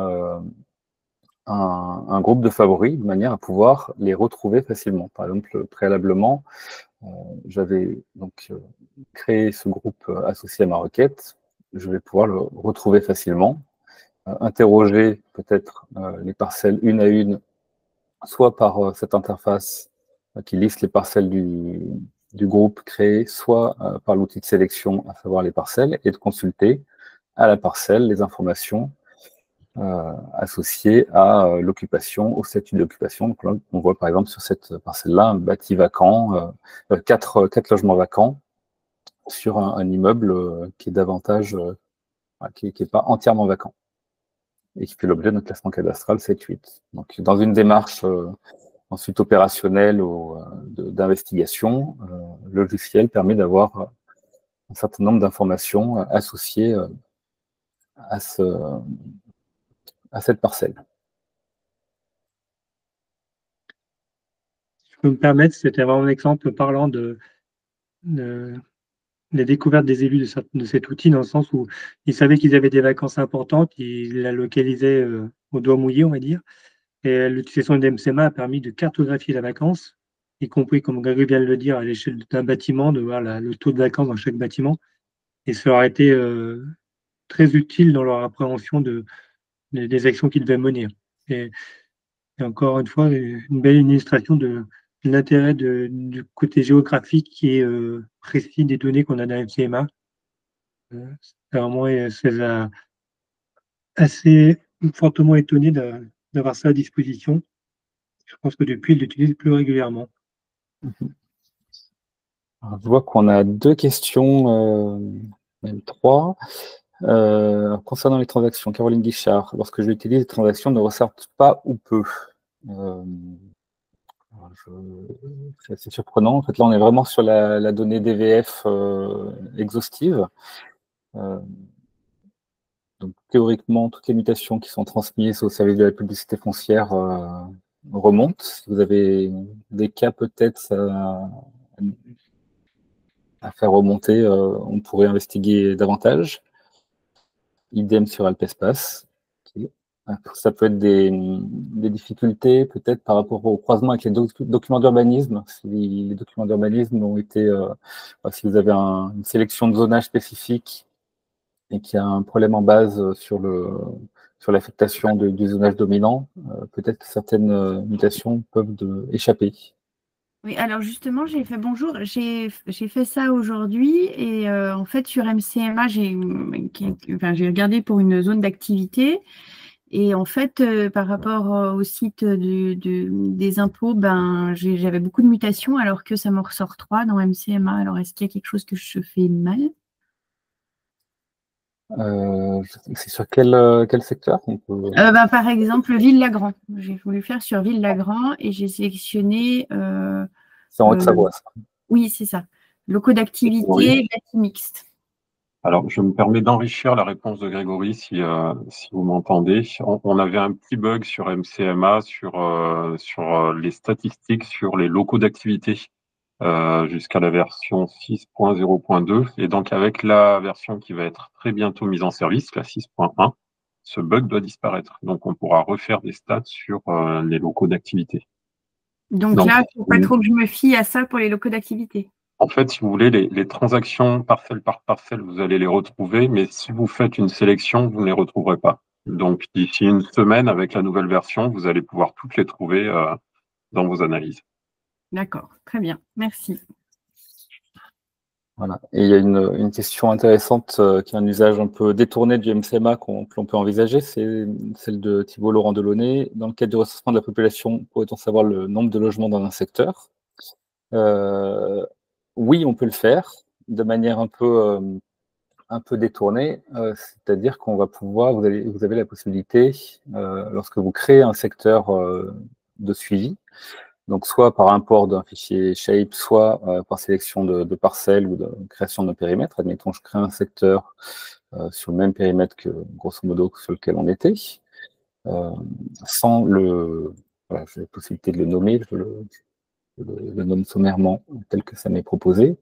un groupe de favoris, de manière à pouvoir les retrouver facilement. Par exemple, préalablement, j'avais donc créé ce groupe associé à ma requête. Je vais pouvoir le retrouver facilement, interroger peut-être les parcelles une à une, soit par cette interface qui liste les parcelles du groupe créé, soit par l'outil de sélection, à savoir les parcelles, et de consulter à la parcelle les informations associées à l'occupation, au statut d'occupation. Donc là, on voit par exemple sur cette parcelle-là un bâti vacant, 4 logements vacants sur un immeuble qui est davantage, qui n'est pas entièrement vacant et qui fait l'objet d'un classement cadastral 7-8. Donc dans une démarche ensuite opérationnelle ou d'investigation, le logiciel permet d'avoir un certain nombre d'informations associées à cette parcelle. Si je peux me permettre, c'était vraiment un exemple parlant de la découverte des élus de cet outil, dans le sens où ils savaient qu'ils avaient des vacances importantes, ils la localisaient au doigt mouillé, on va dire. Et l'utilisation de MCMA a permis de cartographier la vacance, y compris, comme Grégory vient de le dire, à l'échelle d'un bâtiment, de voir le taux de vacances dans chaque bâtiment. Et ça aurait été très utile dans leur appréhension des actions qu'ils devaient mener. Et encore une fois, une belle illustration de l'intérêt du côté géographique qui est précis des données qu'on a dans MCMA. C'est vraiment assez fortement étonné d'avoir ça à disposition. Je pense que depuis, il l'utilise plus régulièrement. Alors, je vois qu'on a 2 questions, même 3. Concernant les transactions, Caroline Guichard, lorsque je l'utilise, les transactions ne ressortent pas ou peu. C'est assez surprenant. En fait, là, on est vraiment sur la donnée DVF exhaustive. Donc, théoriquement, toutes les mutations qui sont transmises au service de la publicité foncière remontent. Si vous avez des cas peut-être à faire remonter, on pourrait investiguer davantage. Idem sur Alpespace. Okay. Ça peut être des difficultés peut-être par rapport au croisement avec les documents d'urbanisme. Si les documents d'urbanisme ont été, si vous avez une sélection de zonage spécifique et qu'il y a un problème en base sur l'affectation du zonage dominant, peut-être que certaines mutations peuvent échapper. Oui, alors justement, bonjour, j'ai fait ça aujourd'hui et en fait sur MCMA, j'ai regardé pour une zone d'activité et en fait par rapport au site des impôts, j'avais beaucoup de mutations alors que ça m'en ressort 3 dans MCMA. Alors est-ce qu'il y a quelque chose que je fais mal? C'est sur quel secteur par exemple, Ville-Lagrand. J'ai voulu faire sur Ville-Lagrand et j'ai sélectionné. C'est en Haute-Savoie, ça. Oui, c'est ça. Locaux d'activité, bâti mixte. Alors, je me permets d'enrichir la réponse de Grégory si vous m'entendez. On avait un petit bug sur MCMA, sur les statistiques, sur les locaux d'activité jusqu'à la version 6.0.2. Et donc, avec la version qui va être très bientôt mise en service, la 6.1, ce bug doit disparaître. Donc, on pourra refaire des stats sur les locaux d'activité. Donc là, il ne faut pas trop que je me fie à ça pour les locaux d'activité. En fait, si vous voulez, les transactions parcelle par parcelle, vous allez les retrouver, mais si vous faites une sélection, vous ne les retrouverez pas. Donc, d'ici une semaine, avec la nouvelle version, vous allez pouvoir toutes les trouver dans vos analyses. D'accord, très bien, merci. Voilà. Et il y a une question intéressante qui est un usage un peu détourné du MCMA que l'on peut envisager, c'est celle de Thibault Laurent Delaunay. Dans le cadre du recensement de la population, pourrait-on savoir le nombre de logements dans un secteur? Oui, on peut le faire de manière un peu détournée, c'est-à-dire qu'on va pouvoir, vous avez la possibilité, lorsque vous créez un secteur de suivi, donc soit par import d'un fichier shape, soit par sélection de parcelles ou de création d'un périmètre. Admettons, je crée un secteur sur le même périmètre que, grosso modo, sur lequel on était, sans voilà, j'ai la possibilité de le nommer, je le nomme sommairement tel que ça m'est proposé.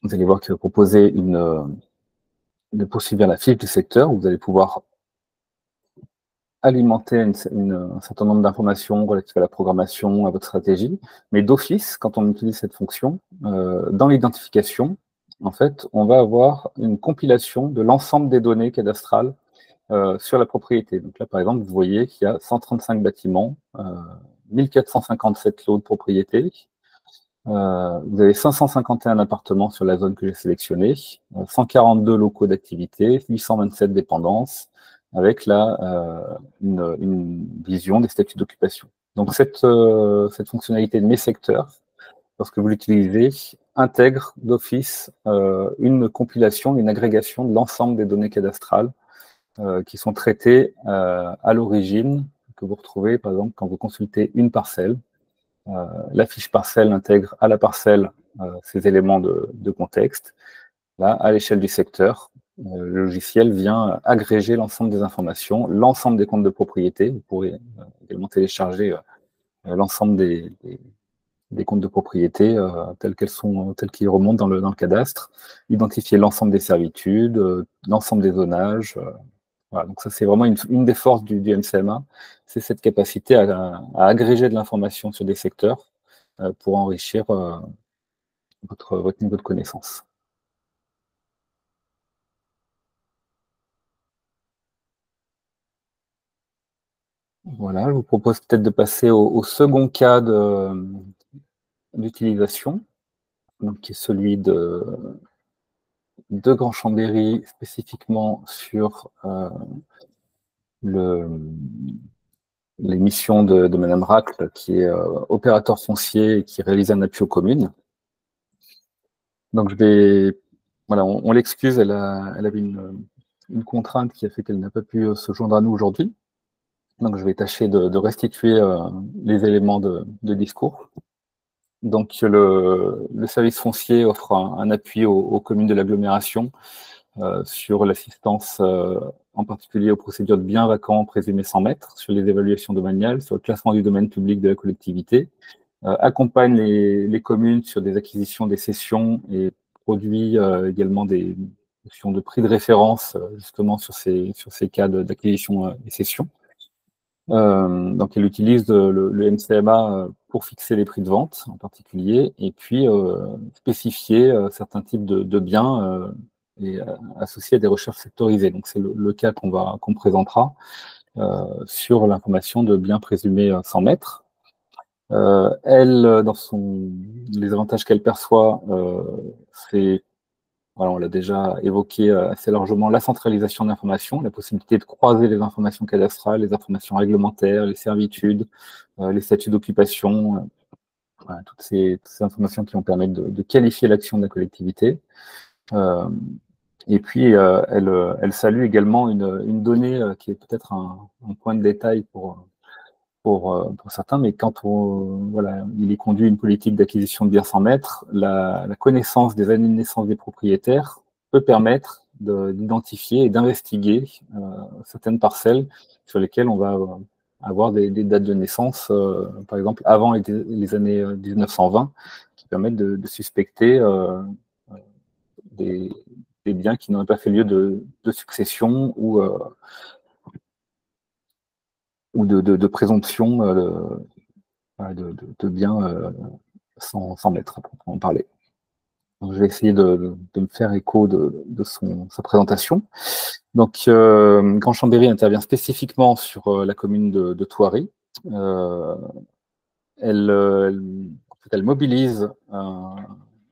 Vous allez voir qu'il va proposer de poursuivre la fiche du secteur où vous allez pouvoir alimenter un certain nombre d'informations relatives à la programmation, à votre stratégie. Mais d'office, quand on utilise cette fonction, dans l'identification, en fait, on va avoir une compilation de l'ensemble des données cadastrales sur la propriété. Donc là, par exemple, vous voyez qu'il y a 135 bâtiments, 1457 lots de propriété. Vous avez 551 appartements sur la zone que j'ai sélectionnée, 142 locaux d'activité, 827 dépendances, avec là une vision des statuts d'occupation. Donc cette fonctionnalité de mes secteurs, lorsque vous l'utilisez, intègre d'office une compilation, une agrégation de l'ensemble des données cadastrales qui sont traitées à l'origine, que vous retrouvez par exemple quand vous consultez une parcelle. La fiche parcelle intègre à la parcelle ces éléments de contexte. Là, à l'échelle du secteur, le logiciel vient agréger l'ensemble des informations, l'ensemble des comptes de propriété. Vous pourrez également télécharger l'ensemble des comptes de propriété tels qu'ils remontent dans le cadastre, identifier l'ensemble des servitudes, l'ensemble des zonages. Voilà, donc ça, c'est vraiment une des forces du MCMA, c'est cette capacité à agréger de l'information sur des secteurs pour enrichir votre niveau de connaissance. Voilà, je vous propose peut-être de passer au second cas d'utilisation, qui est celui de Grand Chambéry, spécifiquement sur les missions de Madame Racle, qui est opérateur foncier et qui réalise un appui aux communes. Donc voilà, on l'excuse, elle avait une contrainte qui a fait qu'elle n'a pas pu se joindre à nous aujourd'hui. Donc, je vais tâcher de restituer les éléments de discours. Donc, le service foncier offre un appui aux communes de l'agglomération sur l'assistance, en particulier aux procédures de biens vacants présumés sans maître, sur les évaluations domaniales, sur le classement du domaine public de la collectivité, accompagne les communes sur des acquisitions, des cessions et produit également des notions de prix de référence justement sur ces cas d'acquisition et cession. Donc, elle utilise le MCMA pour fixer les prix de vente en particulier, et puis spécifier certains types de biens et associés à des recherches sectorisées. Donc, c'est le cas qu'on présentera sur l'information de biens présumés sans maître. Elle, les avantages qu'elle perçoit, c'est, voilà, on l'a déjà évoqué assez largement, la centralisation d'informations, la possibilité de croiser les informations cadastrales, les informations réglementaires, les servitudes, les statuts d'occupation, voilà, toutes ces informations qui vont permettre de qualifier l'action de la collectivité. Et puis, elle salue également une donnée qui est peut-être un point de détail pour certains, mais quand voilà, il est conduit une politique d'acquisition de biens sans maître, la connaissance des années de naissance des propriétaires peut permettre d'identifier et d'investiguer certaines parcelles sur lesquelles on va avoir des dates de naissance, par exemple avant les années 1920, qui permettent de suspecter des biens qui n'auraient pas fait lieu de succession ou de présomption de biens sans maître, à proprement parler. Donc, je vais essayer de me faire écho de sa présentation. Donc, Grand Chambéry intervient spécifiquement sur la commune de Thoiry. Elle mobilise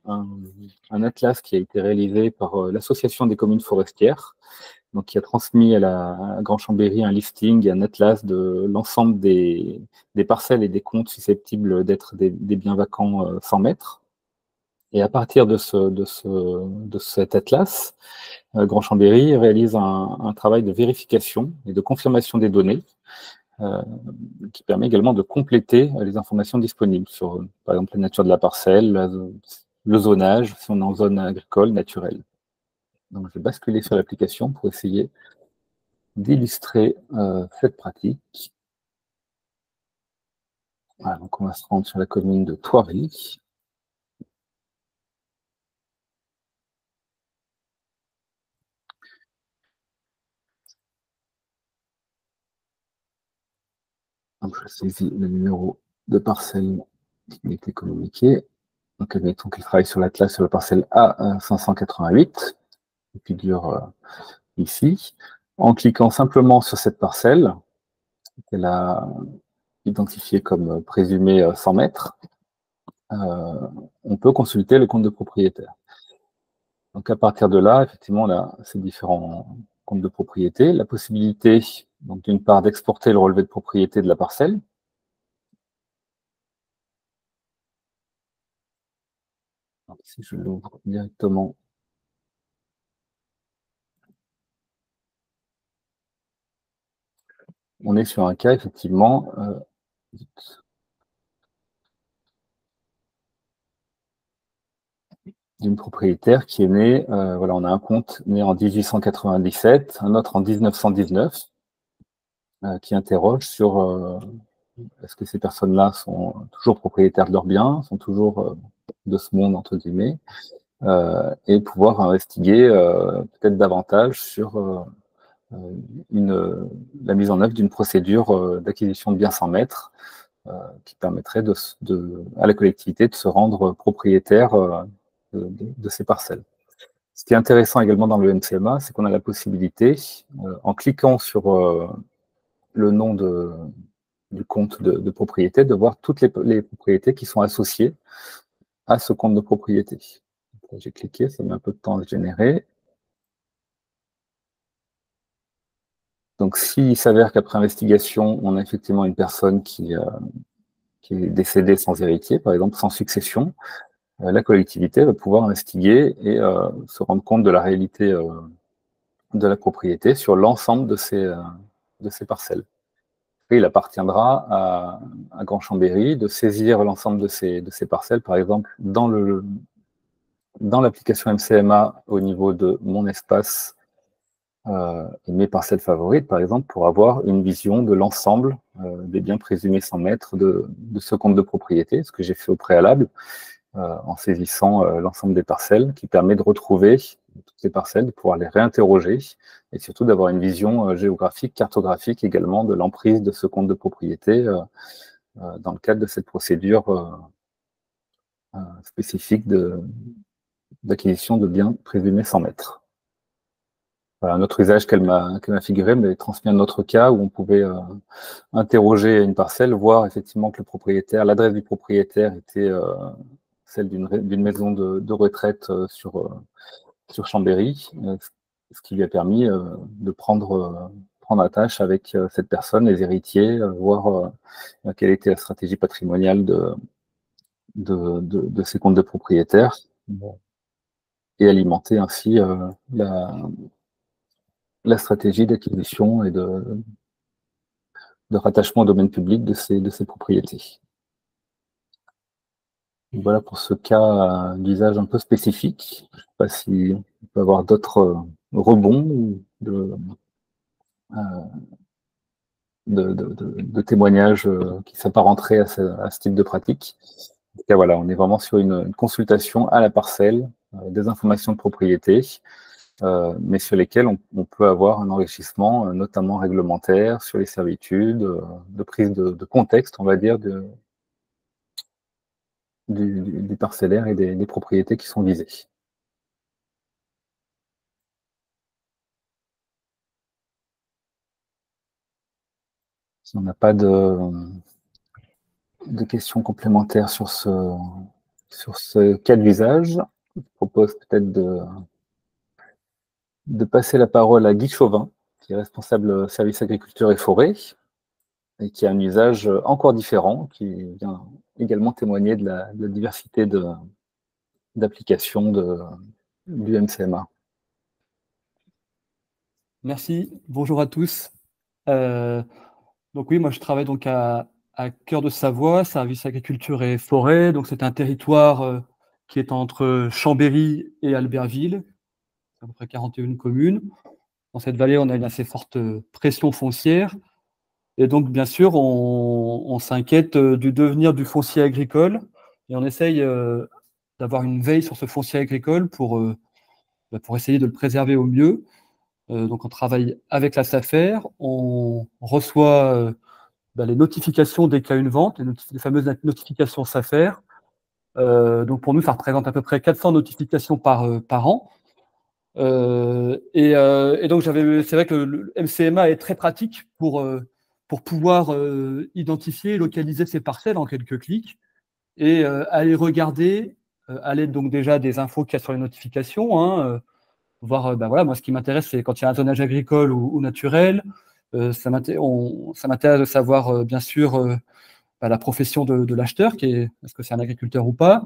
un atlas qui a été réalisé par l'Association des communes forestières, donc qui a transmis à Grand Chambéry un listing et un atlas de l'ensemble des parcelles et des comptes susceptibles d'être des biens vacants sans maître. Et à partir de cet atlas, Grand Chambéry réalise un travail de vérification et de confirmation des données, qui permet également de compléter les informations disponibles sur, par exemple, la nature de la parcelle, le zonage, si on est en zone agricole, naturelle. Donc, je vais basculer sur l'application pour essayer d'illustrer cette pratique. Voilà, donc on va se rendre sur la commune de Thoiry. Donc, je saisis le numéro de parcelle qui m'a été communiqué. Donc, admettons qu'il travaille sur l'atlas sur la parcelle A588, qui figure ici. En cliquant simplement sur cette parcelle, qu'elle a identifiée comme présumée sans maître, on peut consulter le compte de propriétaire. Donc, à partir de là, effectivement, on a ces différents comptes de propriété. La possibilité, donc, d'une part, d'exporter le relevé de propriété de la parcelle. Donc, si je l'ouvre directement, on est sur un cas, effectivement, d'une propriétaire qui est née, voilà, on a un compte né en 1897, un autre en 1919, qui interroge sur est-ce que ces personnes-là sont toujours propriétaires de leurs biens, sont toujours de ce monde, entre guillemets, et pouvoir investiguer peut-être davantage sur la mise en œuvre d'une procédure d'acquisition de biens sans maître qui permettrait à la collectivité de se rendre propriétaire de ces parcelles. Ce qui est intéressant également dans le MCMA, c'est qu'on a la possibilité, en cliquant sur le nom du compte de propriété, de voir toutes les propriétés qui sont associées à ce compte de propriété. J'ai cliqué, ça met un peu de temps à se générer. Donc, s'il s'avère qu'après investigation, on a effectivement une personne qui est décédée sans héritier, par exemple sans succession, la collectivité va pouvoir investiguer et se rendre compte de la réalité de la propriété sur l'ensemble de ces parcelles. Après, il appartiendra à Grand Chambéry de saisir l'ensemble de ces parcelles, par exemple, dans l'application MCMA au niveau de mon espace et mes parcelles favorites, par exemple, pour avoir une vision de l'ensemble des biens présumés sans maître de ce compte de propriété, ce que j'ai fait au préalable, en saisissant l'ensemble des parcelles, qui permet de retrouver toutes ces parcelles, de pouvoir les réinterroger, et surtout d'avoir une vision géographique, cartographique également de l'emprise de ce compte de propriété dans le cadre de cette procédure spécifique d'acquisition de biens présumés sans maître. Voilà, un autre usage qu'elle m'a figuré, mais transmis un autre cas où on pouvait interroger une parcelle, voir effectivement que le propriétaire, l'adresse du propriétaire était celle d'une maison de retraite sur Chambéry, ce qui lui a permis de prendre attache avec cette personne, les héritiers, voir quelle était la stratégie patrimoniale de ces comptes de propriétaires, et alimenter ainsi la stratégie d'acquisition et de rattachement au domaine public de ces propriétés. Voilà pour ce cas d'usage un peu spécifique. Je ne sais pas si on peut avoir d'autres rebonds ou de témoignages qui s'apparenteraient à ce type de pratique. En tout cas, voilà, on est vraiment sur une consultation à la parcelle, des informations de propriété, mais sur lesquelles on peut avoir un enrichissement, notamment réglementaire, sur les servitudes, de prise de contexte, on va dire, du parcellaire et des propriétés qui sont visées. Si on n'a pas de questions complémentaires sur ce cas d'usage, je propose peut-être de passer la parole à Guy Chauvin, qui est responsable service agriculture et forêt, et qui a un usage encore différent, qui vient également témoigner de la diversité d'applications du MCMA. Merci, bonjour à tous. Donc oui, moi je travaille donc à Cœur de Savoie, service agriculture et forêt. Donc c'est un territoire qui est entre Chambéry et Albertville, à peu près 41 communes. Dans cette vallée, on a une assez forte pression foncière. Et donc, bien sûr, on s'inquiète du devenir du foncier agricole et on essaye d'avoir une veille sur ce foncier agricole pour essayer de le préserver au mieux. Donc, on travaille avec la SAFER, on reçoit les notifications dès qu'il y a une vente, les fameuses notifications SAFER. Donc, pour nous, ça représente à peu près 400 notifications par an. Et donc, c'est vrai que le MCMA est très pratique pour pouvoir identifier et localiser ces parcelles en quelques clics et aller regarder à l'aide donc déjà des infos qu'il y a sur les notifications, hein, voir, voilà, moi ce qui m'intéresse c'est quand il y a un zonage agricole ou naturel, ça m'intéresse de savoir bien sûr la profession de l'acheteur, est-ce que c'est un agriculteur ou pas,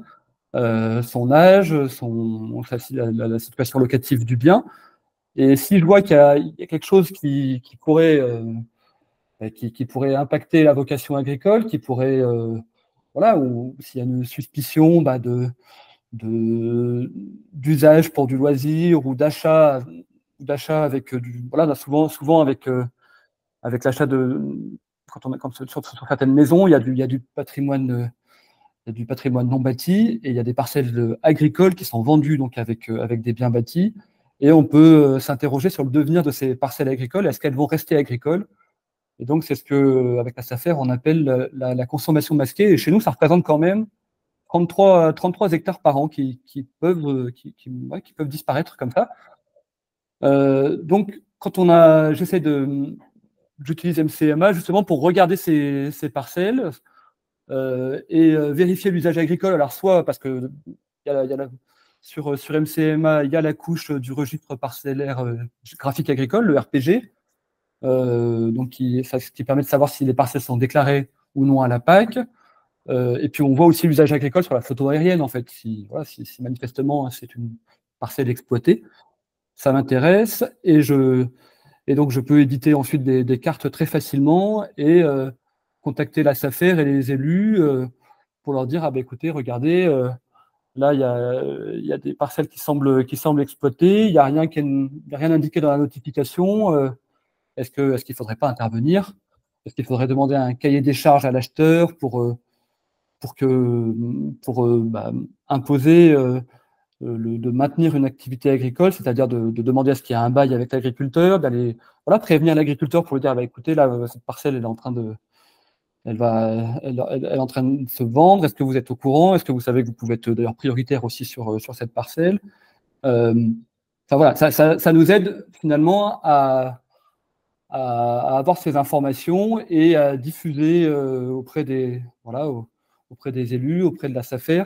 son âge, la situation locative du bien. Et si je vois qu'il y a quelque chose qui pourrait impacter la vocation agricole, qui pourrait, voilà, ou s'il y a une suspicion d'usage pour du loisir ou d'achat avec voilà, souvent avec l'achat sur certaines maisons, il y a du patrimoine. Il y a du patrimoine non bâti et il y a des parcelles agricoles qui sont vendues donc avec des biens bâtis. Et on peut s'interroger sur le devenir de ces parcelles agricoles. Est-ce qu'elles vont rester agricoles? Et donc, c'est ce que, avec la SAFER, on appelle la consommation masquée. Et chez nous, ça représente quand même 33 hectares par an qui peuvent disparaître comme ça. Donc, j'utilise MCMA justement pour regarder ces parcelles et vérifier l'usage agricole. Alors, soit parce que sur MCMA, il y a la couche du registre parcellaire graphique agricole, le RPG, donc qui permet de savoir si les parcelles sont déclarées ou non à la PAC. Et puis on voit aussi l'usage agricole sur la photo aérienne, en fait, si manifestement c'est une parcelle exploitée. Ça m'intéresse et je Et donc, je peux éditer ensuite des cartes très facilement et contacter la SAFER et les élus pour leur dire, ah ben écoutez, regardez, là, il y a des parcelles qui semblent exploitées, il n'y a rien indiqué dans la notification. Est-ce qu'il ne faudrait pas intervenir? Est-ce qu'il faudrait demander un cahier des charges à l'acheteur pour imposer de maintenir une activité agricole, c'est-à-dire de demander à ce qu'il y ait un bail avec l'agriculteur, d'aller prévenir l'agriculteur pour lui dire, bah, écoutez, là, cette parcelle, elle est en train elle est en train de se vendre. Est-ce que vous êtes au courant? Est-ce que vous savez que vous pouvez être d'ailleurs prioritaire aussi sur cette parcelle? Voilà, ça nous aide finalement à avoir ces informations et à diffuser auprès des élus, auprès de la SAFER,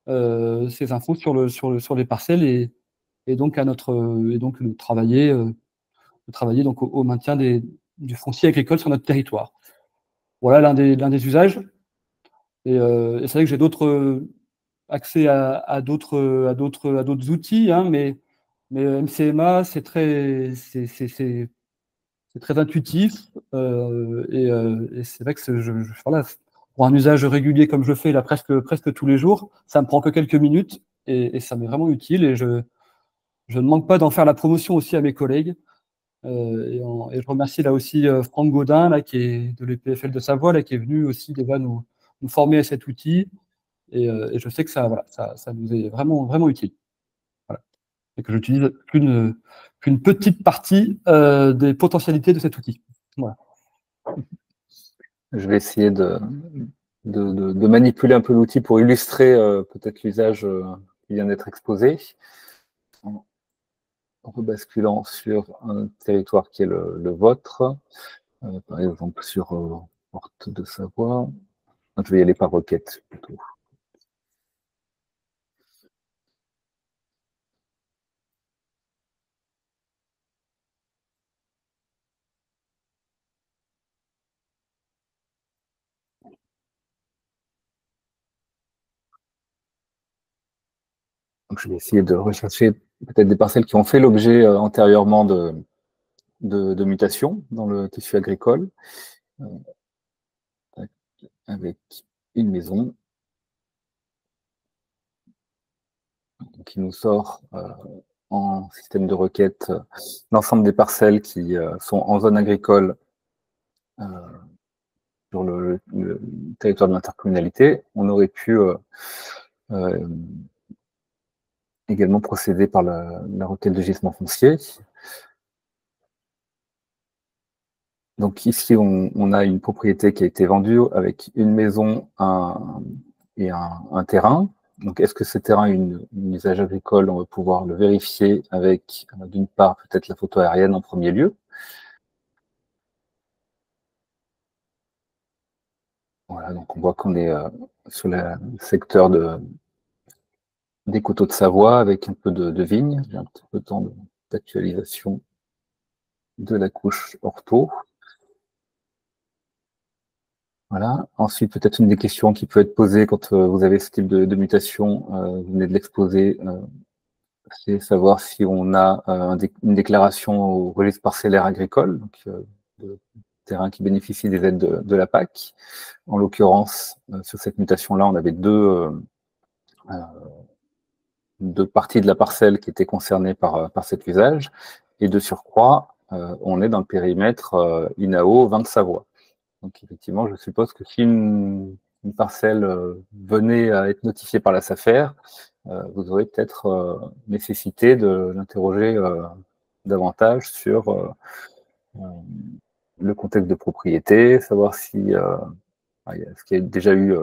ces infos sur les parcelles et donc de travailler donc au maintien du foncier agricole sur notre territoire. Voilà l'un des usages. Et c'est vrai que j'ai d'autres accès à d'autres outils, hein, mais MCMA, c'est très intuitif et c'est vrai que voilà, pour un usage régulier comme je le fais là presque tous les jours, ça me prend que quelques minutes et ça m'est vraiment utile et je ne manque pas d'en faire la promotion aussi à mes collègues. Et je remercie là aussi Franck Gaudin, là, qui est de l'EPFL de Savoie, là, qui est venu aussi déjà nous former à cet outil. Et je sais que ça nous est vraiment, vraiment utile. Voilà. Et que j'utilise qu'une petite partie des potentialités de cet outil. Voilà. Je vais essayer de manipuler un peu l'outil pour illustrer peut-être l'usage qui vient d'être exposé. En rebasculant sur un territoire qui est le vôtre, par exemple sur Porte de Savoie. Je vais y aller par requête plutôt. Donc, je vais essayer de rechercher peut-être des parcelles qui ont fait l'objet antérieurement de mutations dans le tissu agricole, avec une maison qui nous sort en système de requête l'ensemble des parcelles qui sont en zone agricole sur le territoire de l'intercommunalité. On aurait pu également procéder par la requête de gisement foncier. Donc ici, on a une propriété qui a été vendue avec une maison et un terrain. Donc est-ce que ce terrain a un usage agricole? On va pouvoir le vérifier avec, d'une part, peut-être la photo aérienne en premier lieu. Voilà, donc on voit qu'on est sur le secteur des coteaux de Savoie avec un peu de vignes. J'ai un petit peu de temps d'actualisation de la couche ortho. Voilà. Ensuite, peut-être une des questions qui peut être posée quand vous avez ce type de mutation, vous venez de l'exposer, c'est savoir si on a une déclaration au registre parcellaire agricole, donc de terrain qui bénéficie des aides de la PAC. En l'occurrence, sur cette mutation-là, on avait deux parties de la parcelle qui étaient concernées par cet usage, et de surcroît, on est dans le périmètre INAO 20 Savoie. Donc effectivement, je suppose que si une parcelle venait à être notifiée par la SAFER, vous aurez peut-être nécessité de l'interroger davantage sur le contexte de propriété, savoir si est-ce qu'il y a déjà eu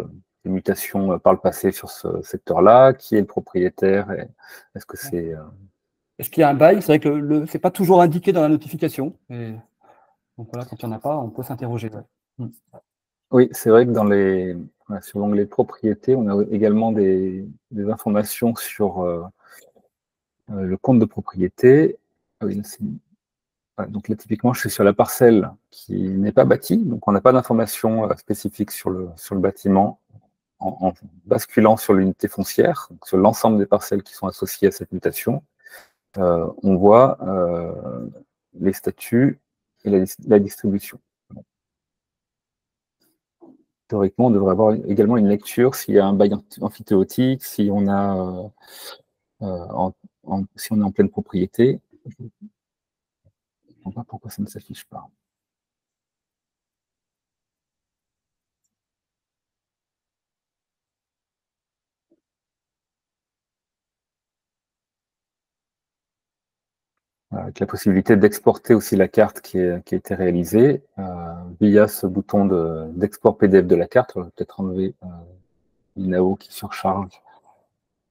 des mutations par le passé sur ce secteur-là, qui est le propriétaire, et est-ce que c'est... Est-ce qu'il y a un bail? C'est vrai que c'est pas toujours indiqué dans la notification. Donc voilà, quand il n'y en a pas, on peut s'interroger. Ouais. Oui, c'est vrai que sur l'onglet propriété, on a également des informations sur le compte de propriété. Ah oui, donc là, typiquement, je suis sur la parcelle qui n'est pas bâtie, donc on n'a pas d'informations spécifiques sur le bâtiment. En basculant sur l'unité foncière, donc sur l'ensemble des parcelles qui sont associées à cette mutation, on voit les statuts et la distribution. Théoriquement, on devrait avoir également une lecture s'il y a un bail amphithéotique, si on a si on est en pleine propriété. Je ne comprends pas pourquoi ça ne s'affiche pas. Avec la possibilité d'exporter aussi la carte qui a été réalisée via ce bouton d'export PDF de la carte. On va peut-être enlever l'INAO qui surcharge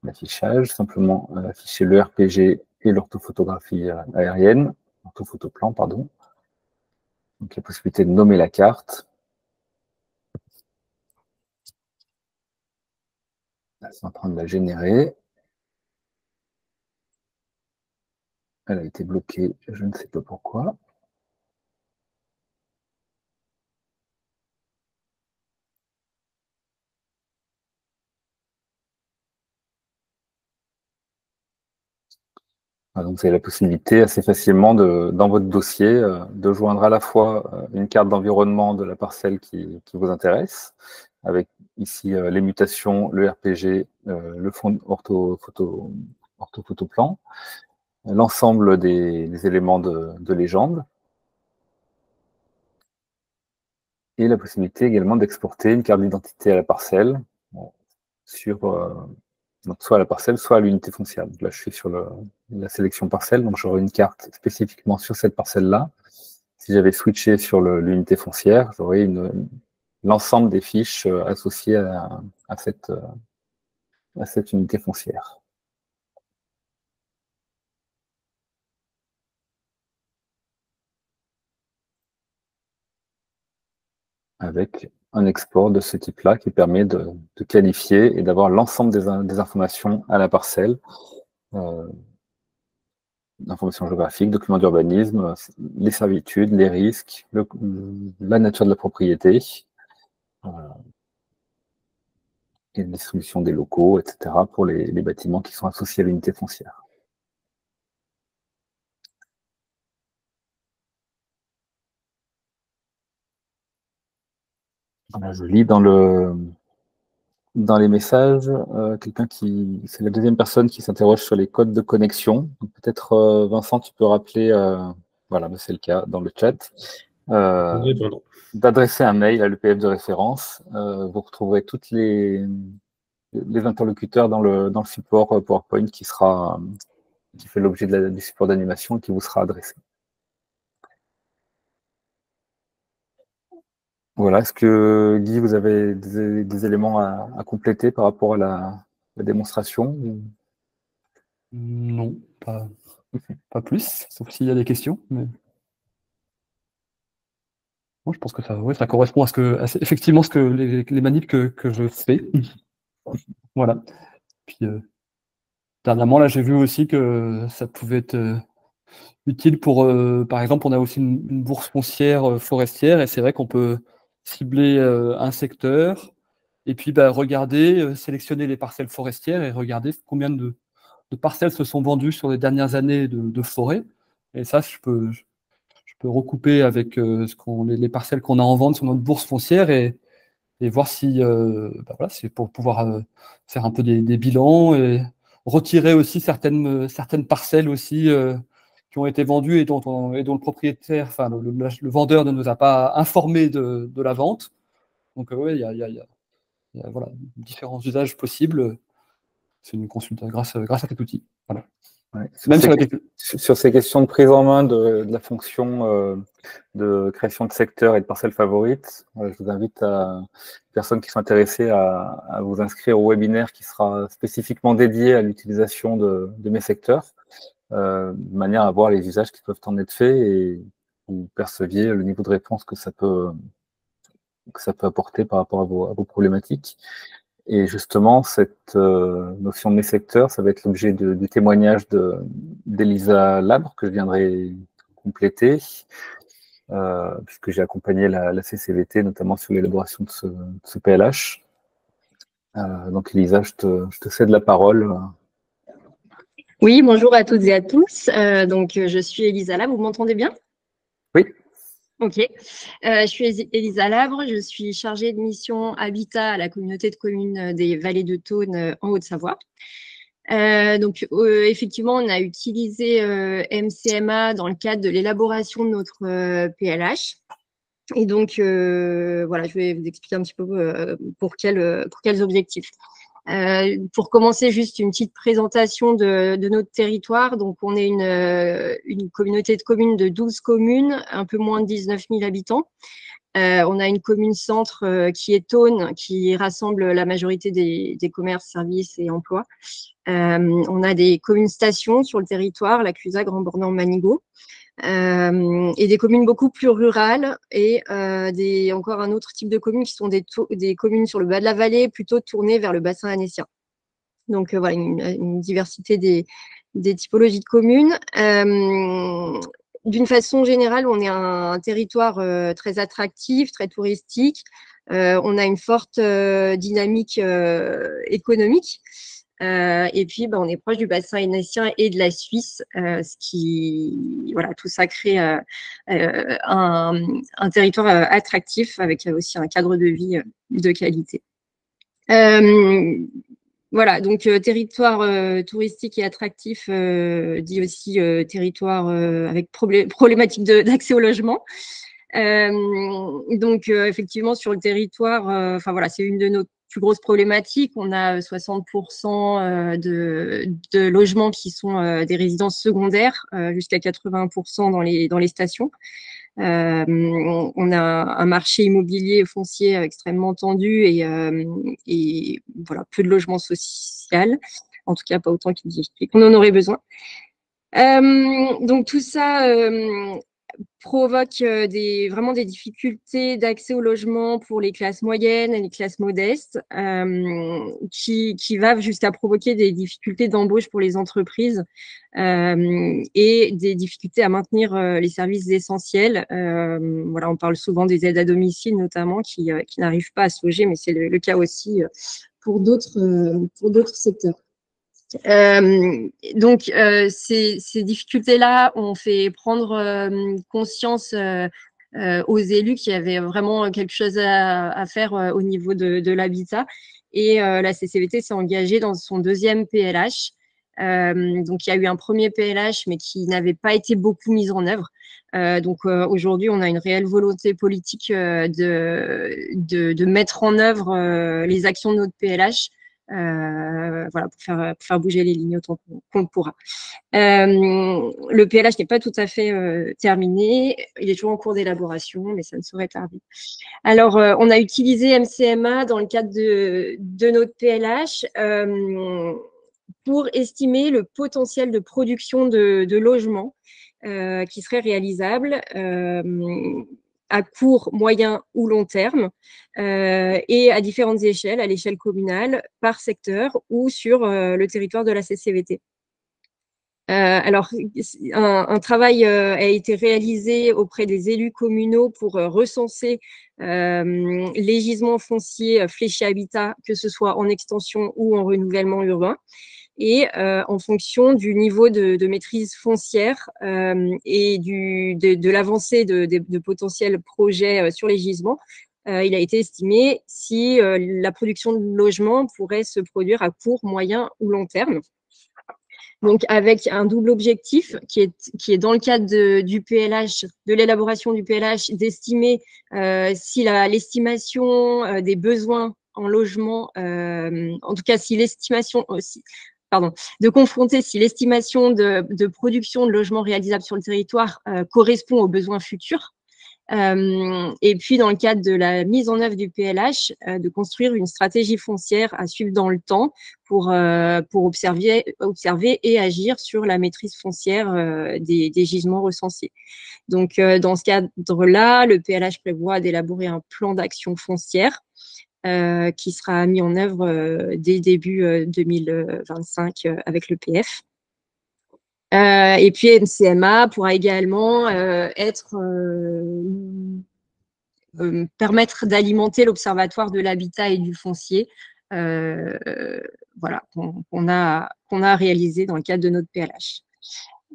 l'affichage, simplement afficher le RPG et l'orthophotographie aérienne, orthophotoplan, pardon. Donc la possibilité de nommer la carte. Là, c'est en train de la générer. Elle a été bloquée, je ne sais pas pourquoi. Donc, vous avez la possibilité assez facilement, dans votre dossier, de joindre à la fois une carte d'environnement de la parcelle qui vous intéresse, avec ici les mutations, le RPG, le fond orthophotoplan, l'ensemble des éléments de légende, et la possibilité également d'exporter une carte d'identité à la parcelle, sur donc soit à la parcelle, soit à l'unité foncière. Donc là, je suis sur la sélection parcelle, donc j'aurai une carte spécifiquement sur cette parcelle-là. Si j'avais switché sur l'unité foncière, j'aurais l'ensemble des fiches associées à cette unité foncière. Avec un export de ce type-là qui permet de qualifier et d'avoir l'ensemble des informations à la parcelle. Informations géographiques, documents d'urbanisme, les servitudes, les risques, la nature de la propriété, et la distribution des locaux, etc., pour les bâtiments qui sont associés à l'unité foncière. Voilà, je lis dans les messages, c'est la deuxième personne qui s'interroge sur les codes de connexion. Peut-être, Vincent, tu peux rappeler, voilà, c'est le cas dans le chat, d'adresser un mail à l'EPF de référence. Vous retrouverez tous les interlocuteurs dans le support PowerPoint qui fait l'objet du support d'animation et qui vous sera adressé. Voilà, est-ce que Guy, vous avez des éléments à compléter par rapport à la démonstration? Non, pas plus, sauf s'il y a des questions. Mais... Moi, je pense que ça correspond à effectivement ce que les manips que je fais. Voilà. Puis dernièrement, là, j'ai vu aussi que ça pouvait être utile pour, par exemple, on a aussi une bourse foncière forestière, et c'est vrai qu'on peut cibler un secteur, et puis regarder, sélectionner les parcelles forestières et regarder combien de parcelles se sont vendues sur les dernières années de forêt. Et ça, je peux recouper avec les parcelles qu'on a en vente sur notre bourse foncière et voir si, voilà, c'est pour pouvoir faire un peu des bilans et retirer aussi certaines parcelles aussi qui ont été vendues et dont le propriétaire, enfin le vendeur ne nous a pas informé de la vente. Donc oui, il y a voilà, différents usages possibles. C'est une consultation grâce à cet outil. Voilà. Ouais. Sur ces questions de prise en main de la fonction de création de secteurs et de parcelles favorites, je vous invite les personnes qui sont intéressées à vous inscrire au webinaire qui sera spécifiquement dédié à l'utilisation de mes secteurs, de manière à voir les usages qui peuvent en être faits et vous perceviez le niveau de réponse que ça peut apporter par rapport à vos problématiques. Et justement, cette notion de mes secteurs, ça va être l'objet du témoignage d'Elisa Labre, que je viendrai compléter, puisque j'ai accompagné la CCVT, notamment sur l'élaboration de ce PLH. Donc Elisa, je te cède la parole Oui, bonjour à toutes et à tous. Je suis Elisa Labre, vous m'entendez bien? Oui. Ok. Je suis Elisa Labre, je suis chargée de mission Habitat à la communauté de communes des Vallées de Thônes en Haute-Savoie. Effectivement, on a utilisé MCMA dans le cadre de l'élaboration de notre PLH. Et donc, voilà, je vais vous expliquer un petit peu pour quels objectifs. Pour commencer, juste une petite présentation de notre territoire. Donc, on est une communauté de communes de 12 communes, un peu moins de 19 000 habitants. On a une commune centre qui est Thônes, qui rassemble la majorité des commerces, services et emplois. On a des communes stations sur le territoire, la Clusa, Grand Bornand, Manigot. Et des communes beaucoup plus rurales et encore un autre type de communes qui sont des communes sur le bas de la vallée, plutôt tournées vers le bassin annécien. Donc voilà, une diversité des typologies de communes. D'une façon générale, on est un territoire très attractif, très touristique. On a une forte dynamique économique. Et puis, on est proche du bassin annécien et de la Suisse, voilà, tout ça crée un territoire attractif avec aussi un cadre de vie de qualité. Voilà, donc territoire touristique et attractif dit aussi territoire avec problématique d'accès au logement. Effectivement, sur le territoire, enfin voilà, c'est une de nos plus grosses problématiques. On a 60% de logements qui sont des résidences secondaires, jusqu'à 80% dans les stations. On a un marché immobilier foncier extrêmement tendu et voilà, peu de logements sociaux, en tout cas pas autant qu'on en aurait besoin. Donc tout ça provoque vraiment des difficultés d'accès au logement pour les classes moyennes et les classes modestes, qui va jusqu'à provoquer des difficultés d'embauche pour les entreprises et des difficultés à maintenir les services essentiels. Voilà, on parle souvent des aides à domicile notamment qui n'arrivent pas à se loger, mais c'est le cas aussi pour d'autres secteurs. Ces difficultés-là ont fait prendre conscience aux élus qu'il y avait vraiment quelque chose à faire au niveau de l'habitat. Et la CCVT s'est engagée dans son deuxième PLH. Donc, il y a eu un premier PLH, mais qui n'avait pas été beaucoup mis en œuvre. Aujourd'hui, on a une réelle volonté politique de mettre en œuvre les actions de notre PLH. Voilà, pour faire bouger les lignes autant qu'on le pourra. Le PLH n'est pas tout à fait terminé, il est toujours en cours d'élaboration, mais ça ne saurait tarder. Alors, on a utilisé MCMA dans le cadre de notre PLH pour estimer le potentiel de production de logements qui serait réalisable à court, moyen ou long terme, et à différentes échelles, à l'échelle communale, par secteur ou sur le territoire de la CCVT. Alors, un travail a été réalisé auprès des élus communaux pour recenser les gisements fonciers fléchés habitat, que ce soit en extension ou en renouvellement urbain. Et en fonction du niveau de maîtrise foncière et de l'avancée de potentiels projets sur les gisements, il a été estimé si la production de logements pourrait se produire à court, moyen ou long terme. Donc, avec un double objectif qui est dans le cadre du PLH, de l'élaboration du PLH, d'estimer si l'estimation des besoins en logement, en tout cas si l'estimation de confronter si l'estimation de production de logements réalisables sur le territoire correspond aux besoins futurs. Et puis, dans le cadre de la mise en œuvre du PLH, de construire une stratégie foncière à suivre dans le temps pour observer et agir sur la maîtrise foncière des gisements recensés. Donc, dans ce cadre-là, le PLH prévoit d'élaborer un plan d'action foncière qui sera mis en œuvre dès début 2025 avec le PF. Et puis MCMA pourra également permettre d'alimenter l'Observatoire de l'habitat et du foncier voilà, qu'on a réalisé dans le cadre de notre PLH.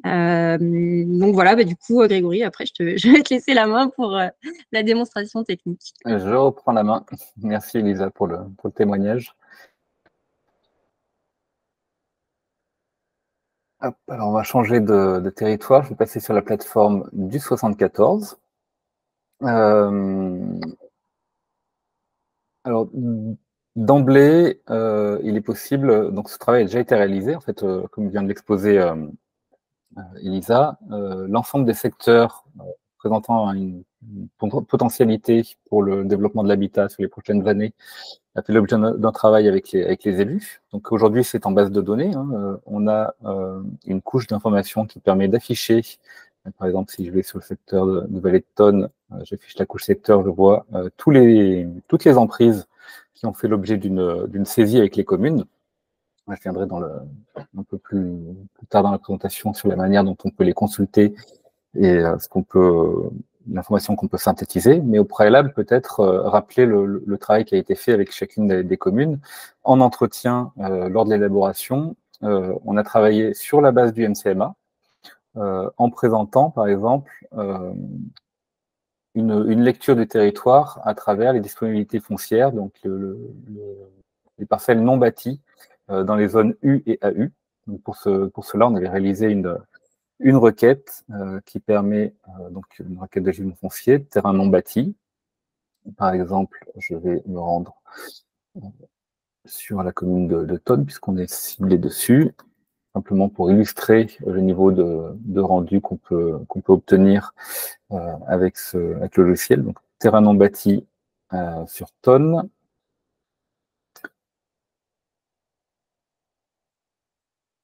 Donc voilà, du coup, Grégory, après, je vais te laisser la main pour la démonstration technique. Je reprends la main. Merci Elisa pour le témoignage. Hop, alors on va changer de territoire. Je vais passer sur la plateforme du 74. Alors, d'emblée, il est possible, donc ce travail a déjà été réalisé, en fait, comme vient de l'exposer Elisa, l'ensemble des secteurs présentant une potentialité pour le développement de l'habitat sur les prochaines années a fait l'objet d'un travail avec les élus. Donc aujourd'hui, c'est en base de données. On a une couche d'informations qui permet d'afficher, par exemple, si je vais sur le secteur de Vallée de Tonne, j'affiche la couche secteur, je vois toutes les emprises qui ont fait l'objet d'une saisie avec les communes. Je viendrai un peu plus tard dans la présentation sur la manière dont on peut les consulter et l'information qu'on peut synthétiser, mais au préalable, peut-être rappeler le travail qui a été fait avec chacune des communes. En entretien, lors de l'élaboration, on a travaillé sur la base du MCMA, en présentant, par exemple, une lecture du territoire à travers les disponibilités foncières, donc les parcelles non bâties dans les zones U et AU. Donc pour cela, on avait réalisé une requête qui permet, donc une requête de gisements foncier, terrain non bâti. Par exemple, je vais me rendre sur la commune de Tonne, puisqu'on est ciblé dessus, simplement pour illustrer le niveau de rendu qu'on peut obtenir avec le logiciel. Donc, terrain non bâti sur Tonne.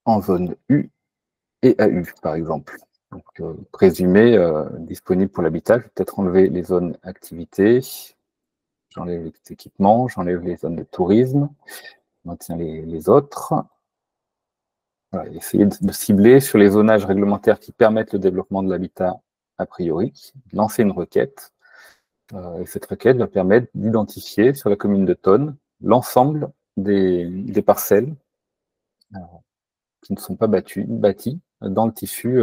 En zone U et AU, par exemple. Donc, présumé disponible pour l'habitat. Je vais peut-être enlever les zones activités. J'enlève les équipements, j'enlève les zones de tourisme, je maintiens les autres. Voilà, essayer de cibler sur les zonages réglementaires qui permettent le développement de l'habitat a priori, lancer une requête. Et cette requête va permettre d'identifier sur la commune de Tonne l'ensemble des parcelles qui ne sont pas bâties dans le tissu,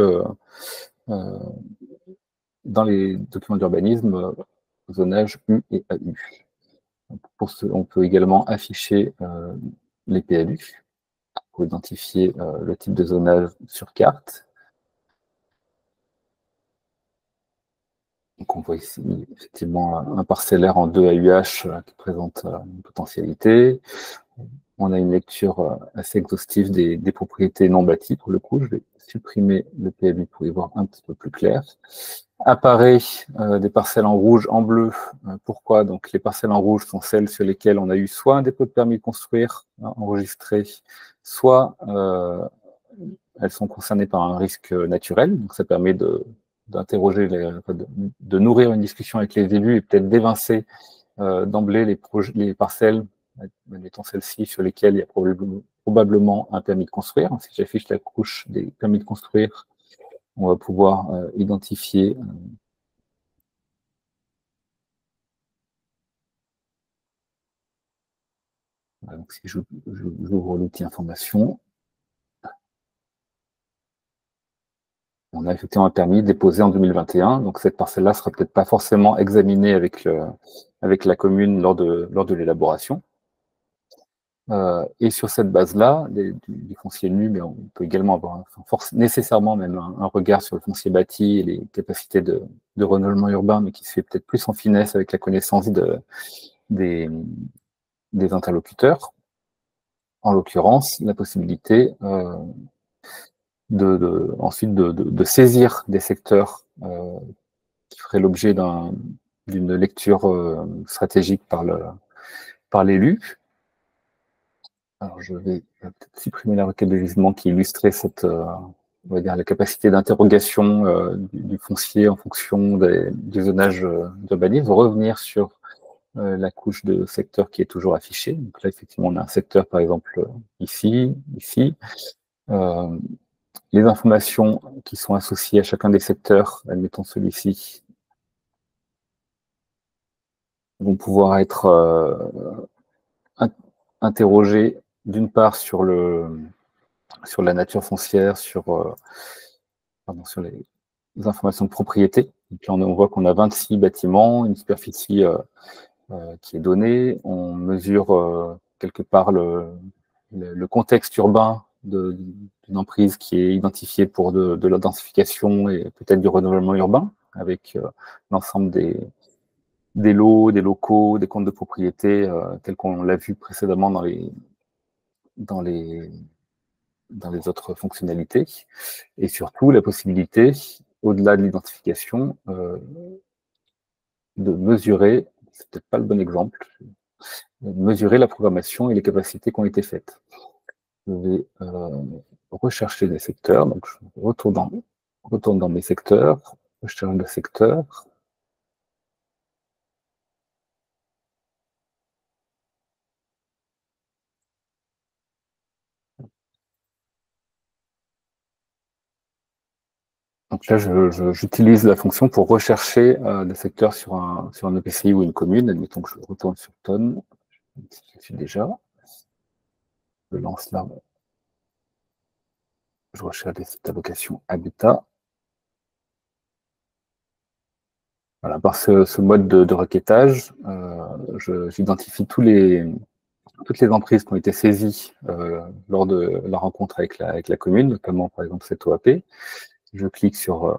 dans les documents d'urbanisme, zonage U et AU. On peut également afficher les PLU pour identifier le type de zonage sur carte. Donc on voit ici effectivement un parcellaire en 2 AUH qui présente une potentialité. On a une lecture assez exhaustive des propriétés non bâties. Pour le coup, je vais supprimer le PLU pour y voir un petit peu plus clair. Apparaît des parcelles en rouge, en bleu. Pourquoi? Donc les parcelles en rouge sont celles sur lesquelles on a eu soit un dépôt de permis de construire enregistré, soit elles sont concernées par un risque naturel. Donc ça permet d'interroger, de nourrir une discussion avec les élus et peut-être d'évincer d'emblée les parcelles, mettons celles-ci, sur lesquelles il y a probablement un permis de construire. Si j'affiche la couche des permis de construire, on va pouvoir identifier donc si j'ouvre l'outil information, on a effectivement un permis déposé en 2021, donc cette parcelle-là ne sera peut-être pas forcément examinée avec la commune lors de l'élaboration. Et sur cette base-là, du foncier nu, mais on peut également avoir nécessairement même un regard sur le foncier bâti et les capacités de renouvellement urbain, mais qui se fait peut-être plus en finesse avec la connaissance des interlocuteurs. En l'occurrence, la possibilité ensuite de saisir des secteurs qui feraient l'objet d'une lecture stratégique par l'élu. Alors, je vais peut-être supprimer la requête de gisement qui illustrait on va dire, la capacité d'interrogation du foncier en fonction du zonage d'urbanisme, revenir sur la couche de secteur qui est toujours affichée. Donc là, effectivement, on a un secteur, par exemple, ici. Les informations qui sont associées à chacun des secteurs, admettons celui-ci, vont pouvoir être interrogées d'une part sur la nature foncière, sur les informations de propriété. Et puis on voit qu'on a 26 bâtiments, une superficie qui est donnée. On mesure quelque part le contexte urbain d'une emprise qui est identifiée pour de la densification et peut-être du renouvellement urbain, avec l'ensemble des lots, des locaux, des comptes de propriété, tels qu'on l'a vu précédemment dans les autres fonctionnalités. Et surtout, la possibilité, au-delà de l'identification, de mesurer, c'est peut-être pas le bon exemple, mesurer la programmation et les capacités qui ont été faites. Je vais rechercher des secteurs, donc je retourne dans mes secteurs, recherche de secteurs. Donc là, j'utilise la fonction pour rechercher des secteurs sur un EPCI ou une commune. Admettons que je retourne sur Tonne, je suis déjà. Je lance là. Je recherche des sites à vocation habitat. Voilà, par ce mode de requêtage, j'identifie toutes les emprises qui ont été saisies lors de la rencontre avec la commune, notamment par exemple cette OAP. Je clique sur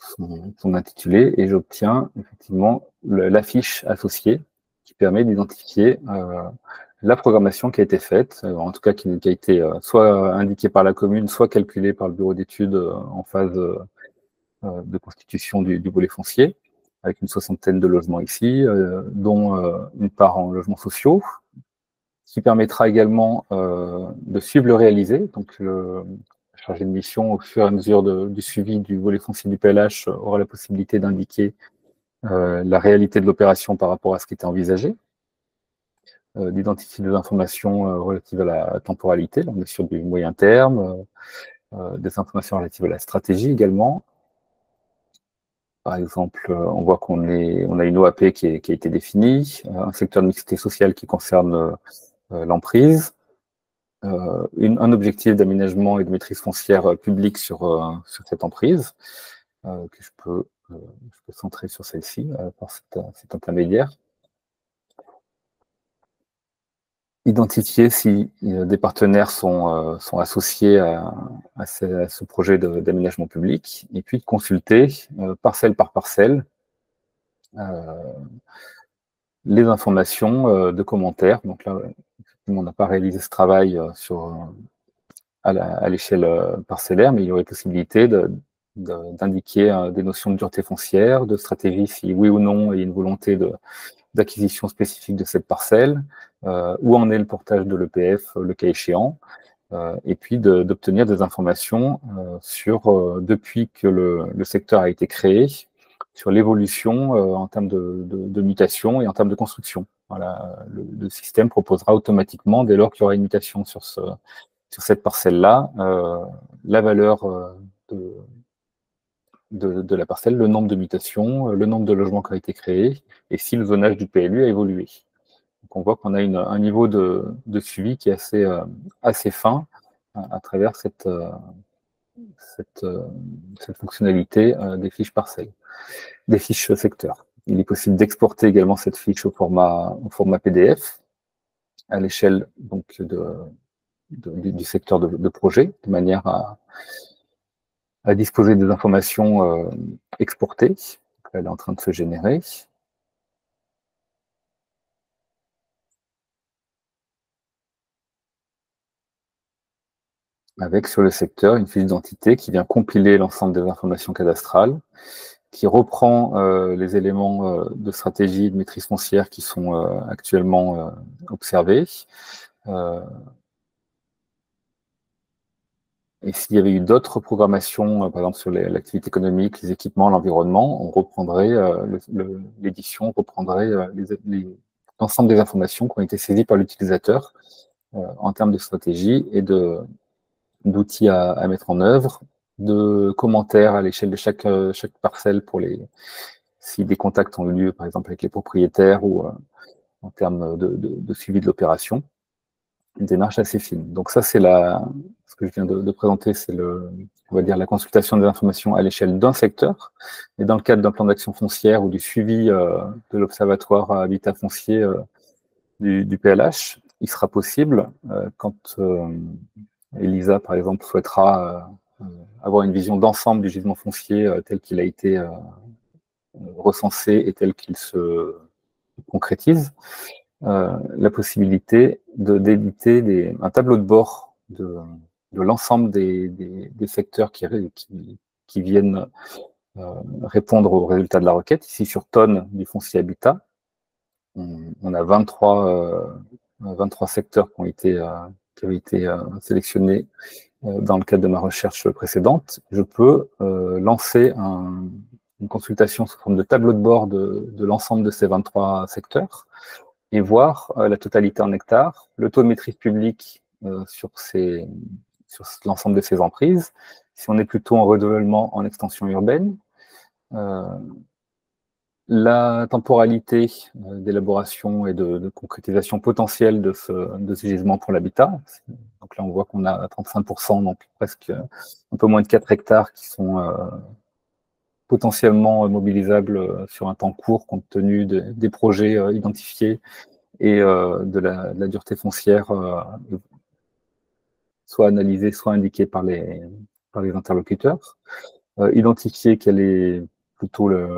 son intitulé et j'obtiens effectivement la fiche associée qui permet d'identifier la programmation qui a été faite, en tout cas qui a été soit indiquée par la commune, soit calculée par le bureau d'études en phase de constitution du volet foncier, avec une soixantaine de logements ici, dont une part en logements sociaux, qui permettra également de suivre le réalisé. Donc, le chargé de mission, au fur et à mesure du suivi du volet foncier du PLH, aura la possibilité d'indiquer la réalité de l'opération par rapport à ce qui était envisagé, d'identifier des informations relatives à la temporalité, là on est sur du moyen terme, des informations relatives à la stratégie également. Par exemple, on voit qu'on a une OAP qui a été définie, un secteur de mixité sociale qui concerne l'emprise, un objectif d'aménagement et de maîtrise foncière publique sur cette emprise, que je peux centrer sur celle-ci par cet intermédiaire. Identifier si des partenaires sont associés à ce projet d'aménagement public, et puis de consulter parcelle par parcelle les informations de commentaires. Donc là, on n'a pas réalisé ce travail à l'échelle parcellaire, mais il y aurait possibilité d'indiquer des notions de dureté foncière, de stratégie, si oui ou non il y a une volonté d'acquisition spécifique de cette parcelle, où en est le portage de l'EPF, le cas échéant, et puis d'obtenir des informations sur, depuis que le secteur a été créé, sur l'évolution en termes de mutation et en termes de construction. Voilà, le système proposera automatiquement, dès lors qu'il y aura une mutation sur cette parcelle-là, la valeur de la parcelle, le nombre de mutations, le nombre de logements qui ont été créés, et si le zonage du PLU a évolué. Donc on voit qu'on a un niveau de suivi qui est assez fin à travers cette fonctionnalité des fiches parcelles, des fiches secteurs. Il est possible d'exporter également cette fiche au format PDF à l'échelle donc du secteur de projet, de manière à disposer des informations exportées. Donc, elle est en train de se générer. Avec sur le secteur une fiche d'identité qui vient compiler l'ensemble des informations cadastrales, qui reprend les éléments de stratégie et de maîtrise foncière qui sont actuellement observés. Et s'il y avait eu d'autres programmations, par exemple sur l'activité économique, les équipements, l'environnement, on reprendrait, l'édition reprendrait l'ensemble des informations qui ont été saisies par l'utilisateur en termes de stratégie et d'outils à mettre en œuvre, de commentaires à l'échelle de chaque parcelle si des contacts ont eu lieu, par exemple avec les propriétaires ou en termes de suivi de l'opération. Une démarche assez fine. Donc ça, c'est ce que je viens de présenter, c'est on va dire la consultation des informations à l'échelle d'un secteur. Et dans le cadre d'un plan d'action foncière ou du suivi de l'Observatoire Habitat Foncier du PLH, il sera possible, quand Elisa, par exemple, souhaitera avoir une vision d'ensemble du gisement foncier tel qu'il a été recensé et tel qu'il se concrétise, la possibilité d'éditer un tableau de bord de l'ensemble des secteurs qui viennent répondre aux résultats de la requête. Ici, sur tonnes du foncier habitat, on a 23 secteurs qui ont été sélectionnés dans le cadre de ma recherche précédente. Je peux lancer une consultation sous forme de tableau de bord de l'ensemble de ces 23 secteurs et voir la totalité en hectares, le taux de maîtrise publique sur l'ensemble de ces emprises, si on est plutôt en renouvellement en extension urbaine, la temporalité d'élaboration et de concrétisation potentielle de ce gisement pour l'habitat. Donc là, on voit qu'on a 35%, donc presque un peu moins de 4 hectares qui sont potentiellement mobilisables sur un temps court compte tenu des projets identifiés et de la dureté foncière soit analysée, soit indiquée par les interlocuteurs. Identifier quelle est plutôt les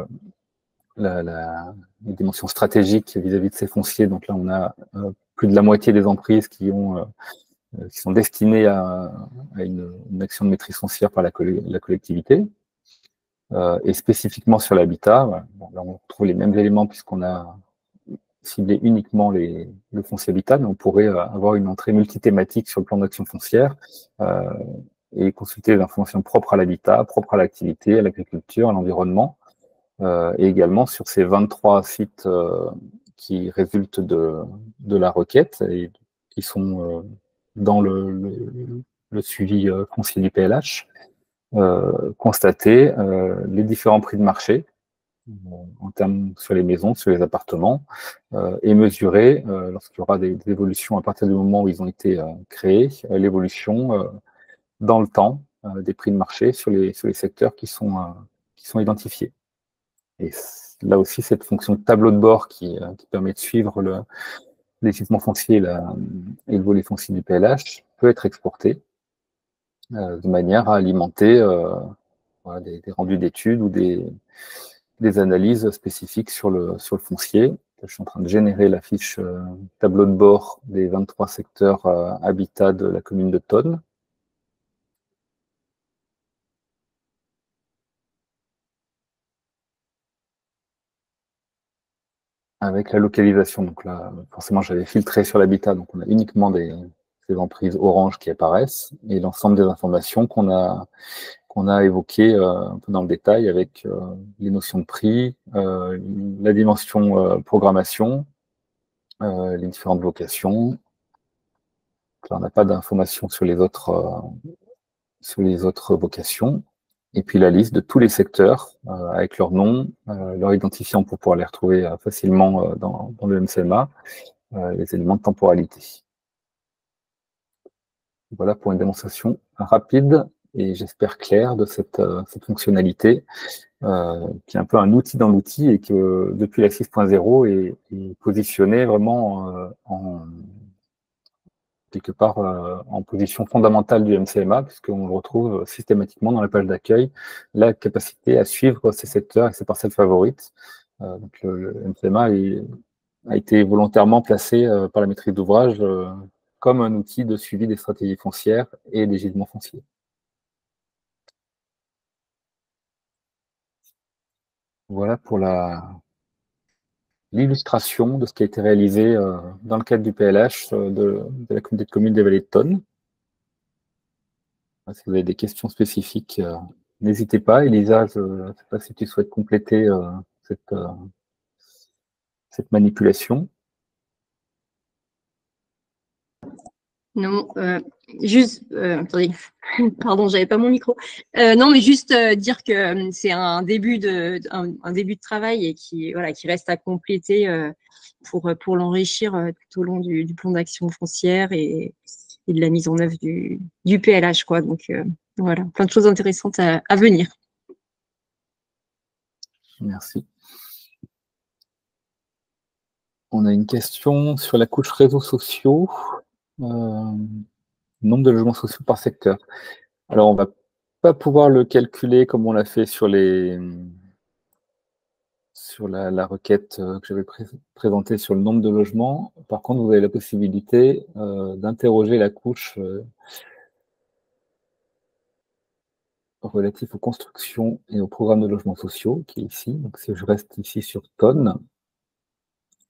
dimensions stratégiques vis-à-vis de ces fonciers. Donc là, on a plus de la moitié des emprises qui sont destinées à une action de maîtrise foncière par la collectivité. Et spécifiquement sur l'habitat, voilà. Bon, là, on retrouve les mêmes éléments puisqu'on a ciblé uniquement le foncier habitat, mais on pourrait avoir une entrée multithématique sur le plan d'action foncière et consulter les informations propres à l'habitat, propres à l'activité, à l'agriculture, à l'environnement. Et également sur ces 23 sites qui résultent de la requête et qui sont dans le suivi foncier du PLH, constater les différents prix de marché en termes sur les maisons, sur les appartements, et mesurer, lorsqu'il y aura des évolutions à partir du moment où ils ont été créés, l'évolution dans le temps des prix de marché sur les secteurs qui sont identifiés. Et là aussi, cette fonction de tableau de bord qui permet de suivre l'équipement foncier et le volet foncier du PLH peut être exporté de manière à alimenter voilà, des rendus d'études ou des analyses spécifiques sur le foncier. Je suis en train de générer la fiche tableau de bord des 23 secteurs habitat de la commune de Tonnes. Avec la localisation, donc là, forcément, j'avais filtré sur l'habitat, donc on a uniquement ces emprises orange qui apparaissent, et l'ensemble des informations qu'on a évoquées un peu dans le détail avec les notions de prix, la dimension programmation, les différentes vocations. Là, on n'a pas d'informations sur les autres vocations. Et puis la liste de tous les secteurs avec leur nom, leur identifiant pour pouvoir les retrouver facilement dans le MCMA, les éléments de temporalité. Voilà pour une démonstration rapide et j'espère claire de cette fonctionnalité qui est un peu un outil dans l'outil et que depuis la 6.0 est positionné vraiment quelque part en position fondamentale du MCMA, puisqu'on le retrouve systématiquement dans la page d'accueil, la capacité à suivre ces secteurs et ces parcelles favorites. Donc le MCMA a été volontairement placé par la maîtrise d'ouvrage comme un outil de suivi des stratégies foncières et des gisements fonciers. Voilà pour l'illustration de ce qui a été réalisé dans le cadre du PLH de la communauté de communes des Vallées de Tonnes. Si vous avez des questions spécifiques, n'hésitez pas. Elisa, je ne sais pas si tu souhaites compléter cette manipulation. Non, juste, attendez, pardon, j'avais pas mon micro. Non, mais juste dire que c'est un début de travail et qui reste à compléter pour l'enrichir tout au long du plan d'action foncière et de la mise en œuvre du PLH, quoi. Donc voilà, plein de choses intéressantes à venir. Merci. On a une question sur la couche réseaux sociaux. Nombre de logements sociaux par secteur. Alors, on ne va pas pouvoir le calculer comme on l'a fait sur la requête que j'avais présentée sur le nombre de logements. Par contre, vous avez la possibilité d'interroger la couche relative aux constructions et au programme de logements sociaux, qui est ici. Donc, si je reste ici sur tonnes,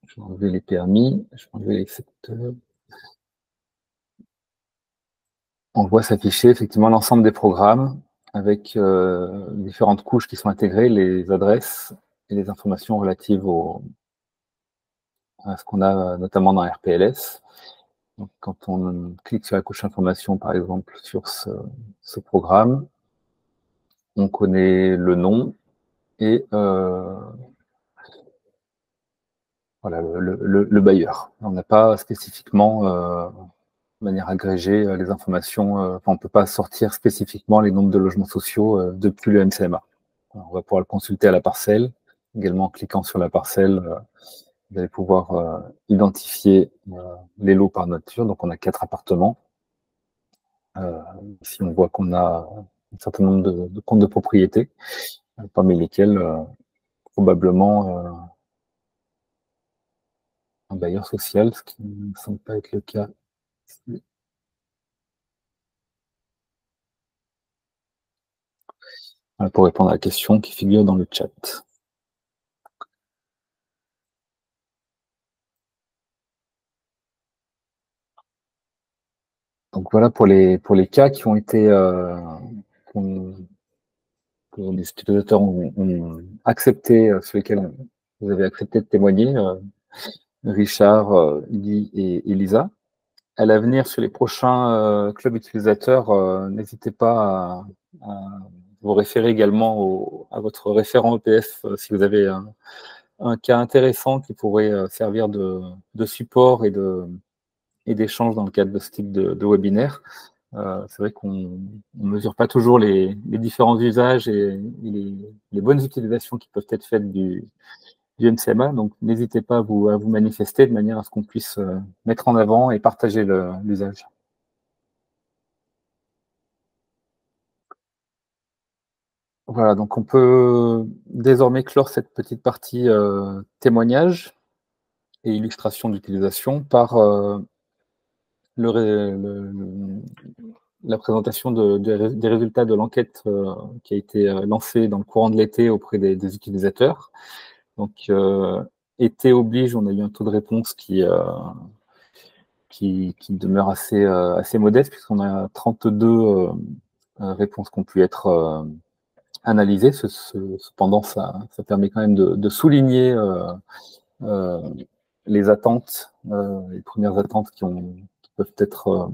je vais enlever les permis, je vais enlever les secteurs. On voit s'afficher effectivement l'ensemble des programmes avec différentes couches qui sont intégrées, les adresses et les informations relatives à ce qu'on a notamment dans RPLS. Donc, quand on clique sur la couche information, par exemple, sur ce programme, on connaît le nom et voilà, le bailleur. On n'a pas spécifiquement de manière agrégée les informations. On ne peut pas sortir spécifiquement les nombres de logements sociaux depuis le MCMA. Alors, on va pouvoir le consulter à la parcelle. Également, en cliquant sur la parcelle, vous allez pouvoir identifier les lots par nature. Donc, on a 4 appartements. Ici, on voit qu'on a un certain nombre de comptes de propriété, parmi lesquels probablement un bailleur social, ce qui ne semble pas être le cas ici. Voilà, pour répondre à la question qui figure dans le chat. Donc voilà pour les cas qui ont été que les utilisateurs ont accepté, sur lesquels vous avez accepté de témoigner, Richard, Guy et Elisa. À l'avenir, sur les prochains clubs utilisateurs, n'hésitez pas à vous référer également à votre référent EPF si vous avez un cas intéressant qui pourrait servir de support et d'échange dans le cadre de ce type de webinaire. C'est vrai qu'on ne mesure pas toujours les différents usages et les bonnes utilisations qui peuvent être faites du MCMA, donc n'hésitez pas à vous manifester de manière à ce qu'on puisse mettre en avant et partager l'usage. Voilà, donc on peut désormais clore cette petite partie témoignage et illustration d'utilisation par la présentation des résultats de l'enquête qui a été lancée dans le courant de l'été auprès des utilisateurs. Donc, été oblige, on a eu un taux de réponse qui demeure assez modeste, puisqu'on a 32 réponses qui ont pu être analysées. Cependant, ça permet quand même de souligner les attentes, les premières attentes qui peuvent être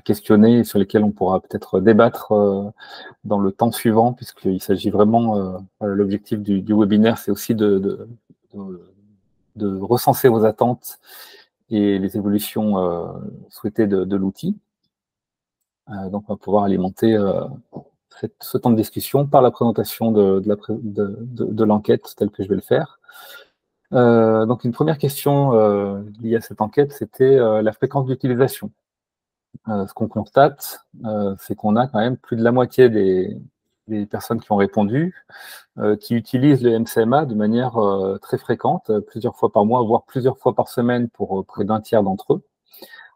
questionnées et sur lesquelles on pourra peut-être débattre dans le temps suivant, puisqu'il s'agit vraiment, l'objectif du webinaire, c'est aussi de recenser vos attentes et les évolutions souhaitées de l'outil. Donc, on va pouvoir alimenter ce temps de discussion par la présentation de l'enquête telle que je vais le faire. Donc, une première question liée à cette enquête, c'était la fréquence d'utilisation. Ce qu'on constate, c'est qu'on a quand même plus de la moitié des personnes qui ont répondu qui utilisent le MCMA de manière très fréquente, plusieurs fois par mois, voire plusieurs fois par semaine pour près d'un tiers d'entre eux.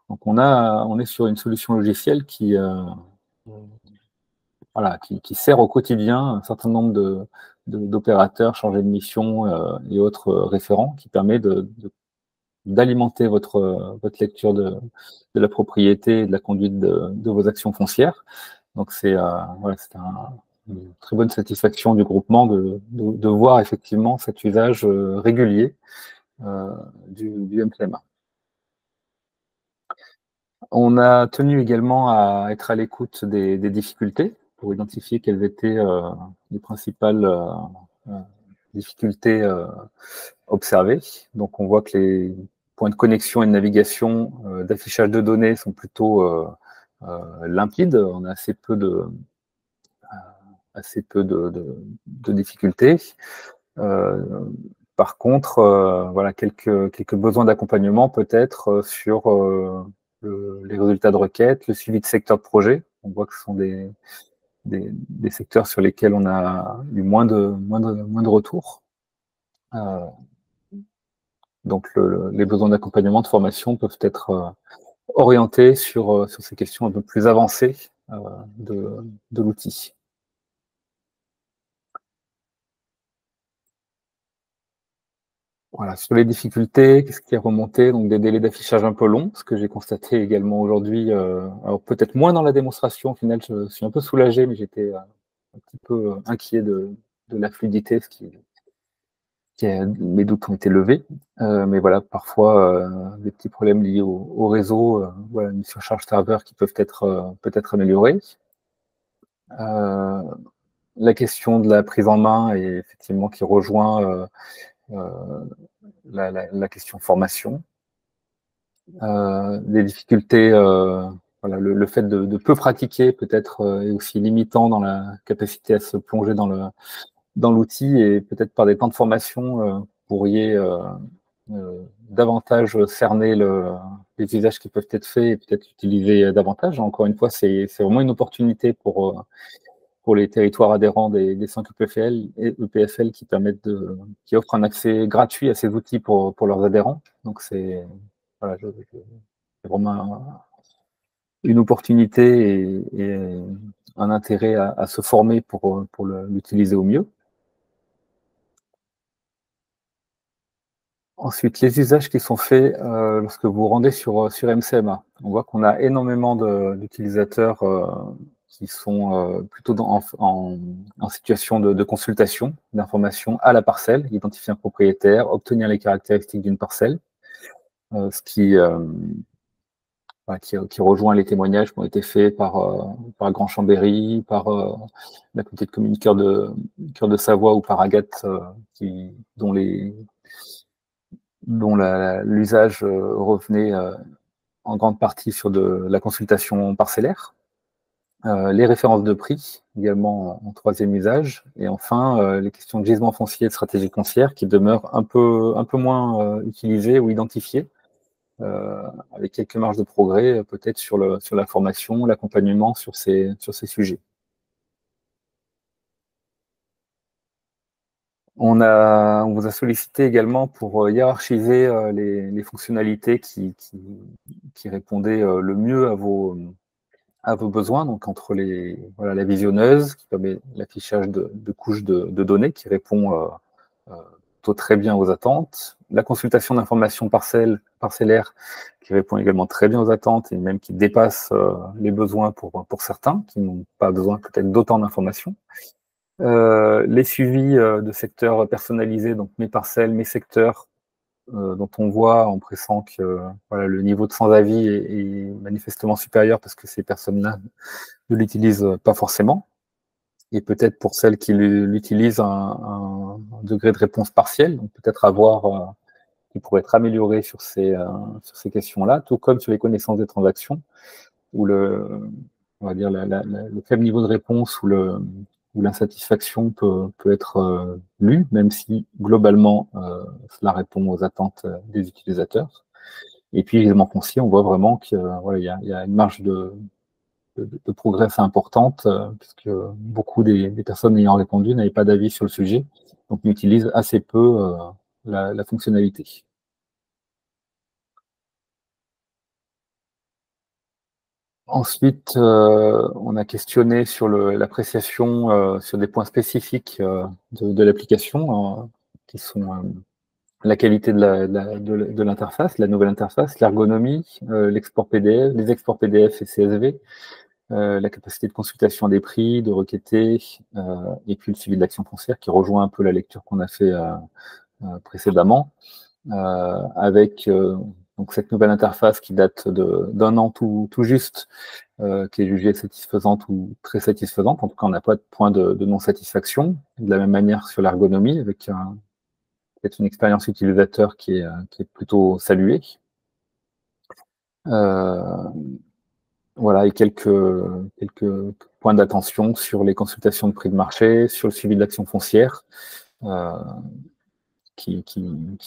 Donc, on est sur une solution logicielle qui sert au quotidien un certain nombre d'opérateurs chargés de mission et autres référents, qui permet d'alimenter votre lecture de la propriété et de la conduite de vos actions foncières. Donc, c'est une très bonne satisfaction du groupement de voir effectivement cet usage régulier du MCMA. On a tenu également à être à l'écoute des difficultés pour identifier quelles étaient les principales difficultés observées. Donc on voit que les points de connexion et de navigation d'affichage de données sont plutôt limpides. On a assez peu de difficultés. Par contre, voilà, quelques besoins d'accompagnement peut-être sur les résultats de requête, le suivi de secteur de projet. On voit que ce sont des secteurs sur lesquels on a eu moins de retours. Donc les besoins d'accompagnement, de formation peuvent être orientés sur ces questions un peu plus avancées de l'outil. Voilà, sur les difficultés, qu'est-ce qui est remonté? Donc des délais d'affichage un peu longs, ce que j'ai constaté également aujourd'hui. Alors peut-être moins dans la démonstration, au final, je suis un peu soulagé, mais j'étais un petit peu inquiet de la fluidité, mes doutes ont été levés. Mais voilà, parfois des petits problèmes liés au réseau, voilà, une surcharge serveur qui peuvent être peut-être améliorées. La question de la prise en main, et effectivement qui rejoint la question formation. Des difficultés, voilà, le fait de peu pratiquer peut-être est aussi limitant dans la capacité à se plonger dans l'outil, et peut-être par des temps de formation, vous pourriez davantage cerner les usages qui peuvent être faits et peut-être l'utiliser davantage. Encore une fois, c'est vraiment une opportunité pour les territoires adhérents des 5 EPFL et EPFL qui offrent un accès gratuit à ces outils pour leurs adhérents. Donc c'est voilà, c'est vraiment une opportunité et un intérêt à se former pour l'utiliser au mieux. Ensuite, les usages qui sont faits lorsque vous vous rendez sur MCMA. On voit qu'on a énormément d'utilisateurs qui sont plutôt en situation de consultation, d'information à la parcelle, identifier un propriétaire, obtenir les caractéristiques d'une parcelle, ce qui rejoint les témoignages qui ont été faits par Grand Chambéry, par la communauté de communes Cœur de Savoie ou par Agathe, dont l'usage revenait en grande partie sur de la consultation parcellaire. Les références de prix, également en troisième usage. Et enfin, les questions de gisement foncier et de stratégie foncière qui demeurent un peu moins utilisées ou identifiées, avec quelques marges de progrès, peut-être sur la formation, l'accompagnement sur ces sujets. On vous a sollicité également pour hiérarchiser les fonctionnalités qui répondaient le mieux à vos besoins, donc entre la visionneuse qui permet l'affichage de couches de données qui répond plutôt très bien aux attentes, la consultation d'informations parcellaires qui répond également très bien aux attentes et même qui dépasse les besoins pour certains qui n'ont pas besoin peut-être d'autant d'informations. Les suivis de secteurs personnalisés, donc mes parcelles, mes secteurs, dont on voit en pressant que le niveau de sans-avis est manifestement supérieur parce que ces personnes-là ne l'utilisent pas forcément. Et peut-être pour celles qui l'utilisent, un degré de réponse partielle, donc peut-être avoir qui pourrait être amélioré sur ces questions-là, tout comme sur les connaissances des transactions, où le faible niveau de réponse où l'insatisfaction peut être lue, même si globalement cela répond aux attentes des utilisateurs. Et puis, gisement foncier, on voit vraiment qu'il y a une marge de progrès assez importante, puisque beaucoup des personnes ayant répondu n'avaient pas d'avis sur le sujet, donc n'utilisent assez peu la fonctionnalité. Ensuite, on a questionné sur l'appréciation sur des points spécifiques de l'application, qui sont la qualité de l'interface, la nouvelle interface, l'ergonomie, l'export PDF, les exports PDF et CSV, la capacité de consultation des prix, de requêter, et puis le suivi de l'action foncière qui rejoint un peu la lecture qu'on a fait précédemment, avec Donc cette nouvelle interface qui date d'un an tout juste, qui est jugée satisfaisante ou très satisfaisante. En tout cas, on n'a pas de point de non-satisfaction. De la même manière sur l'ergonomie, avec peut-être une expérience utilisateur qui est plutôt saluée. Voilà, et quelques points d'attention sur les consultations de prix de marché, sur le suivi de l'action foncière, qui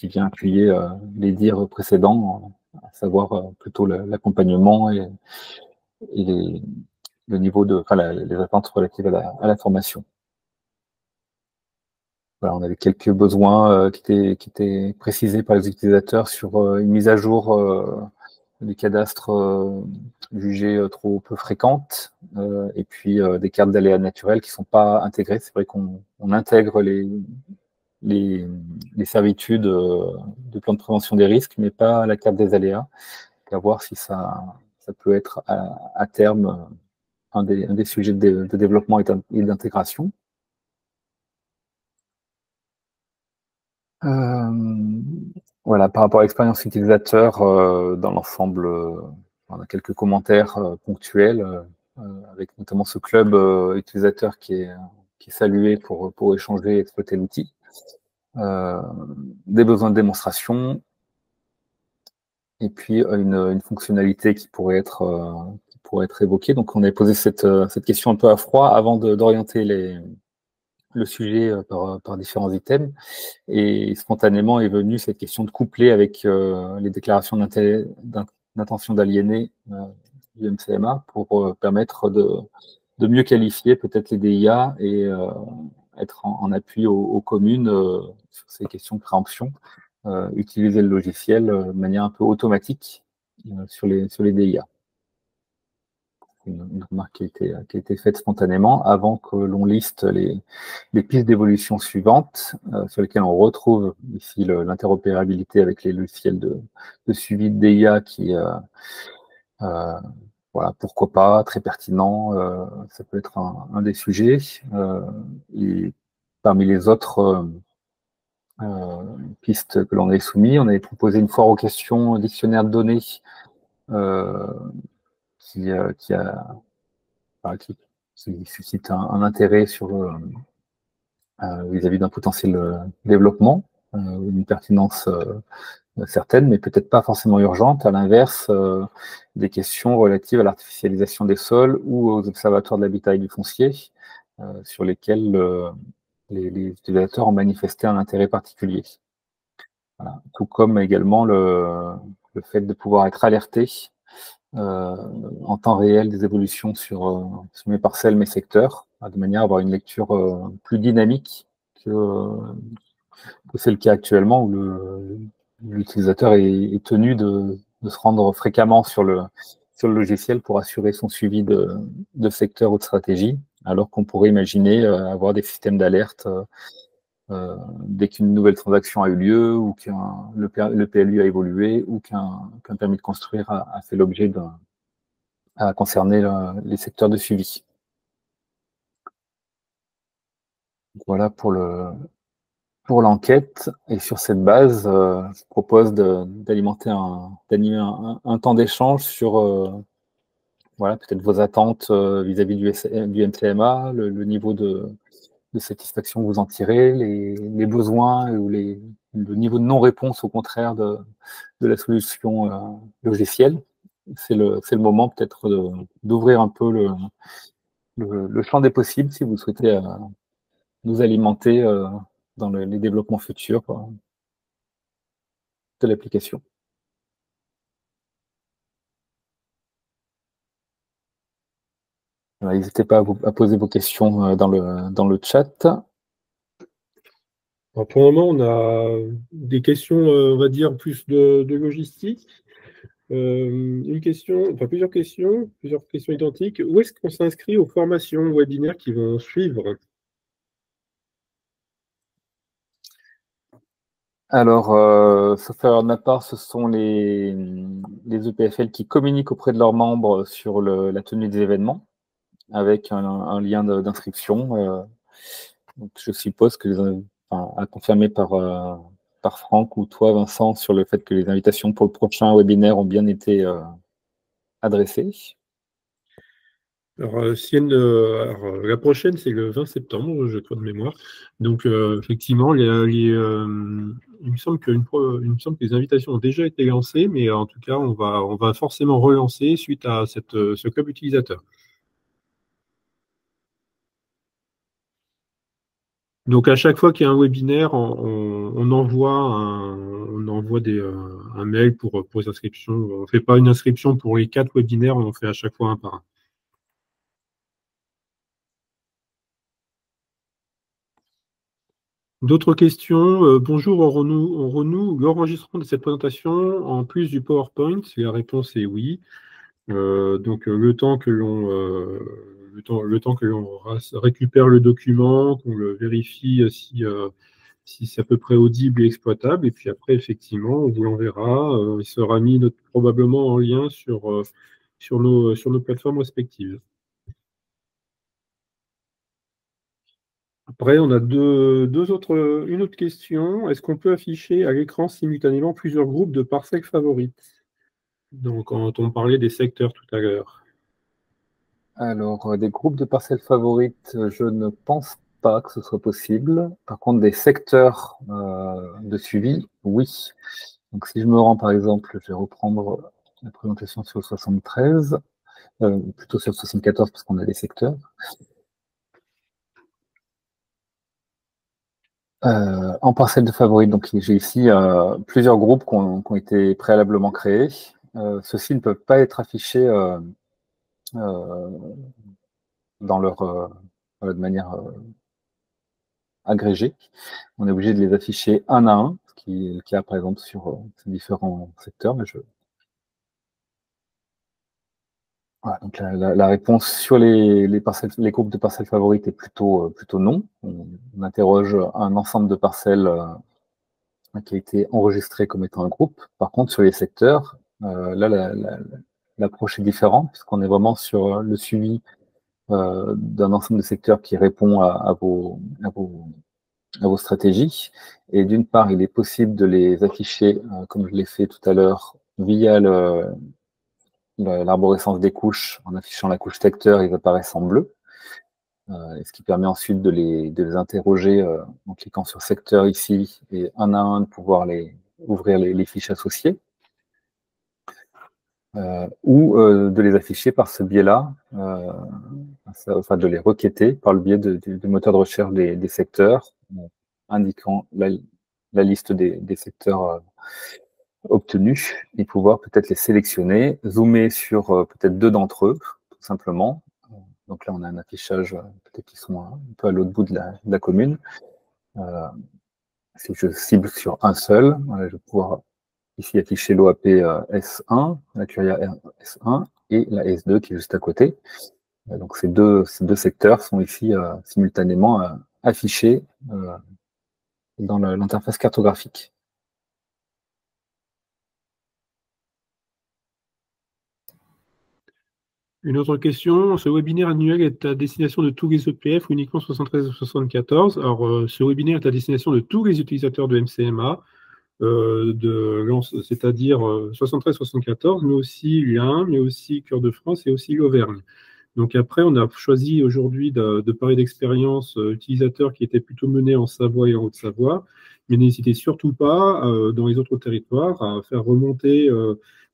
vient appuyer les dires précédents, à savoir plutôt l'accompagnement et le niveau les attentes relatives à la formation. Voilà, on avait quelques besoins qui étaient précisés par les utilisateurs sur une mise à jour du cadastre jugées trop peu fréquentes, et puis des cartes d'aléas naturels qui ne sont pas intégrées. C'est vrai qu'on intègre les servitudes de plan de prévention des risques, mais pas la carte des aléas. À voir si ça peut être à terme un des sujets de développement et d'intégration. Voilà, par rapport à l'expérience utilisateur, dans l'ensemble, on a quelques commentaires ponctuels, avec notamment ce club utilisateur qui est salué pour échanger et exploiter l'outil. Des besoins de démonstration, et puis une fonctionnalité qui pourrait être évoquée. Donc on avait posé cette question un peu à froid avant d'orienter le sujet par différents items. Et spontanément est venue cette question de coupler avec les déclarations d'intention d'aliéner du MCMA pour permettre de mieux qualifier peut-être les DIA et être en appui aux communes sur ces questions de préemption, utiliser le logiciel de manière un peu automatique sur les DIA. Une remarque qui a été faite spontanément avant que l'on liste les pistes d'évolution suivantes, sur lesquelles on retrouve ici l'interopérabilité avec les logiciels de suivi de DIA qui, voilà, pourquoi pas, très pertinent, ça peut être un des sujets. Et parmi les autres pistes que l'on avait soumises, on avait proposé une foire aux questions dictionnaire de données qui suscite un intérêt vis-à-vis d'un potentiel développement, une pertinence certaine, mais peut-être pas forcément urgente. À l'inverse, des questions relatives à l'artificialisation des sols ou aux observatoires de l'habitat et du foncier, sur lesquels les utilisateurs ont manifesté un intérêt particulier. Voilà. Tout comme également le fait de pouvoir être alerté en temps réel des évolutions sur mes parcelles, mes secteurs, de manière à avoir une lecture plus dynamique que c'est le cas actuellement, où l'utilisateur est tenu de se rendre fréquemment sur le logiciel pour assurer son suivi de secteur ou de stratégie, alors qu'on pourrait imaginer avoir des systèmes d'alerte dès qu'une nouvelle transaction a eu lieu, ou que le PLU a évolué, ou qu'un permis de construire a fait l'objet à concerner les secteurs de suivi. Voilà pour l'enquête. Et sur cette base, je propose d'animer un temps d'échange sur voilà, peut-être vos attentes vis-à-vis du MCMA, le niveau de satisfaction que vous en tirez, les besoins ou le niveau de non-réponse au contraire de la solution logicielle. C'est le moment peut-être d'ouvrir un peu le champ des possibles si vous souhaitez nous alimenter dans les développements futurs de l'application. N'hésitez pas à poser vos questions dans le chat. Alors pour le moment, on a des questions, on va dire, plus de logistique. Plusieurs questions identiques. Où est-ce qu'on s'inscrit aux formations webinaires qui vont suivre? Alors, sauf erreur de ma part, ce sont les EPFL qui communiquent auprès de leurs membres sur la tenue des événements, avec un lien d'inscription. Donc je suppose que à confirmer par par Franck ou toi, Vincent, sur le fait que les invitations pour le prochain webinaire ont bien été adressées. Alors, la prochaine, c'est le 20 septembre, je crois de mémoire. Donc, effectivement, il me semble que les invitations ont déjà été lancées, mais en tout cas, on va forcément relancer suite à ce club utilisateur. Donc, à chaque fois qu'il y a un webinaire, on envoie un mail pour les inscriptions. On ne fait pas une inscription pour les 4 webinaires, on en fait à chaque fois un par un. D'autres questions? Bonjour, on renoue l'enregistrement de cette présentation en plus du PowerPoint? La réponse est oui. Donc, le temps que l'on récupère le document, qu'on le vérifie si c'est à peu près audible et exploitable, et puis après, effectivement, on vous l'enverra. Il sera mis probablement en lien sur nos plateformes respectives. Après, on a une autre question. Est-ce qu'on peut afficher à l'écran simultanément plusieurs groupes de parcelles favorites? Donc, quand on parlait des secteurs tout à l'heure. Alors, des groupes de parcelles favorites, je ne pense pas que ce soit possible. Par contre, des secteurs de suivi, oui. Donc, si je me rends, par exemple, je vais reprendre la présentation sur le 73, plutôt sur le 74 parce qu'on a des secteurs. En parcelle de favorites, donc j'ai ici plusieurs groupes qui ont été préalablement créés. Ceux-ci ne peuvent pas être affichés de manière agrégée. On est obligé de les afficher un à un, ce qui est le cas par exemple sur ces différents secteurs. Mais voilà, donc la réponse sur les groupes de parcelles favorites est plutôt non. On interroge un ensemble de parcelles qui a été enregistré comme étant un groupe. Par contre, sur les secteurs, là, l'approche est différente, puisqu'on est vraiment sur le suivi d'un ensemble de secteurs qui répond à vos stratégies. Et d'une part, il est possible de les afficher, comme je l'ai fait tout à l'heure, via l'arborescence des couches. En affichant la couche secteur, ils apparaissent en bleu. Ce qui permet ensuite de les interroger en cliquant sur secteur ici et un à un de pouvoir ouvrir les fiches associées. Ou de les afficher par ce biais-là, enfin de les requêter par le biais du moteur de recherche des secteurs, indiquant la liste des secteurs obtenus et pouvoir peut-être les sélectionner, zoomer sur peut-être 2 d'entre eux, tout simplement. Donc là, on a un affichage peut-être qui sont un peu à l'autre bout de la commune. Si je cible sur un seul, voilà, je vais pouvoir ici afficher l'OAP S1, la Curia S1 et la S2 qui est juste à côté. Donc ces deux secteurs sont ici simultanément affichés dans l'interface cartographique. Une autre question, ce webinaire annuel est à destination de tous les EPF ou uniquement 73 ou 74? Alors, ce webinaire est à destination de tous les utilisateurs de MCMA, c'est-à-dire 73-74, mais aussi l'Ain, mais aussi Cœur de France et aussi l'Auvergne. Donc après, on a choisi aujourd'hui de parler d'expériences utilisateurs qui étaient plutôt menées en Savoie et en Haute-Savoie, mais n'hésitez surtout pas, dans les autres territoires, à faire remonter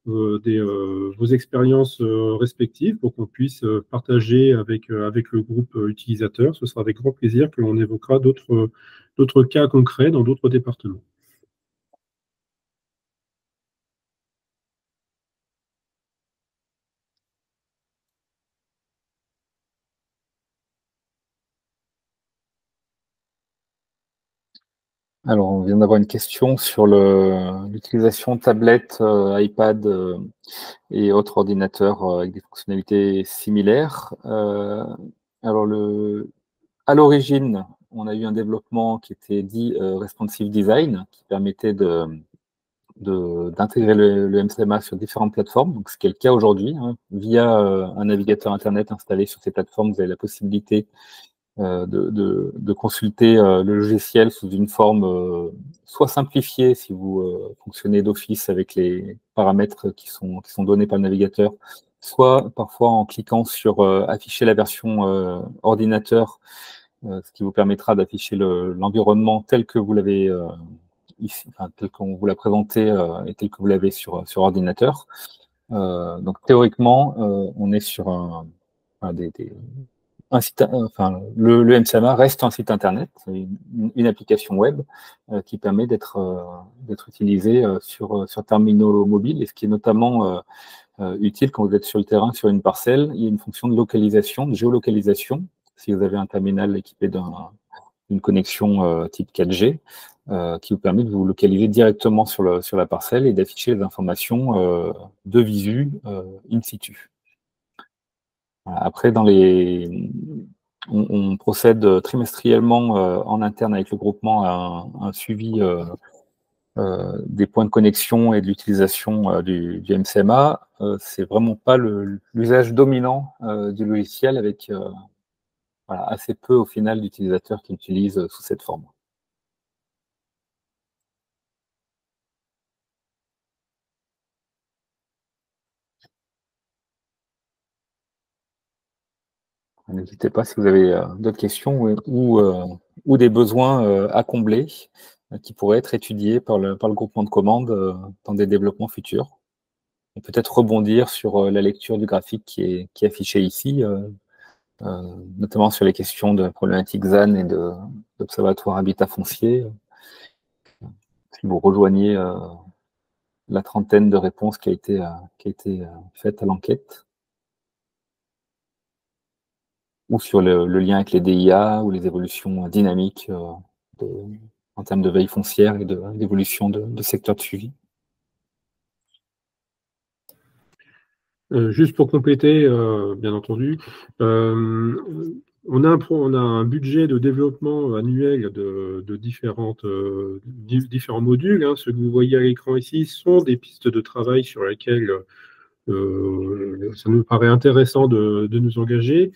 vos expériences respectives pour qu'on puisse partager avec le groupe utilisateur. Ce sera avec grand plaisir que l'on évoquera d'autres cas concrets dans d'autres départements. Alors, on vient d'avoir une question sur l'utilisation tablette, iPad et autres ordinateurs avec des fonctionnalités similaires. Alors, à l'origine, on a eu un développement qui était dit responsive design, qui permettait d'intégrer le MCMA sur différentes plateformes, donc ce qui est le cas aujourd'hui. Hein. Via un navigateur Internet installé sur ces plateformes, vous avez la possibilité de consulter le logiciel sous une forme soit simplifiée si vous fonctionnez d'office avec les paramètres qui sont donnés par le navigateur, soit parfois en cliquant sur afficher la version ordinateur, ce qui vous permettra d'afficher l'environnement tel que vous l'avez ici, enfin, tel qu'on vous l'a présenté et tel que vous l'avez sur ordinateur. Donc théoriquement, on est sur un site, enfin, le MCMA reste un site internet, une application web qui permet d'être utilisée sur terminaux mobiles, et ce qui est notamment utile quand vous êtes sur le terrain, sur une parcelle. Il y a une fonction de localisation, de géolocalisation, si vous avez un terminal équipé d'une connexion type 4G, qui vous permet de vous localiser directement sur la parcelle et d'afficher les informations de visu in situ. Après, on procède trimestriellement en interne avec le groupement à un suivi des points de connexion et de l'utilisation du MCMA. C'est vraiment pas l'usage dominant du logiciel, avec assez peu au final d'utilisateurs qui l'utilisent sous cette forme. N'hésitez pas si vous avez d'autres questions ou des besoins à combler qui pourraient être étudiés par le groupement de commande dans des développements futurs. Et peut-être rebondir sur la lecture du graphique qui est affiché ici, notamment sur les questions de problématiques ZAN et d'observatoire habitat foncier. Si vous rejoignez la trentaine de réponses qui a été faite à l'enquête, ou sur le lien avec les DIA ou les évolutions dynamiques en termes de veille foncière et d'évolution de secteur de suivi. Juste pour compléter, bien entendu, on a un budget de développement annuel de différents modules. Hein. Ce que vous voyez à l'écran ici sont des pistes de travail sur lesquelles ça nous paraît intéressant de nous engager.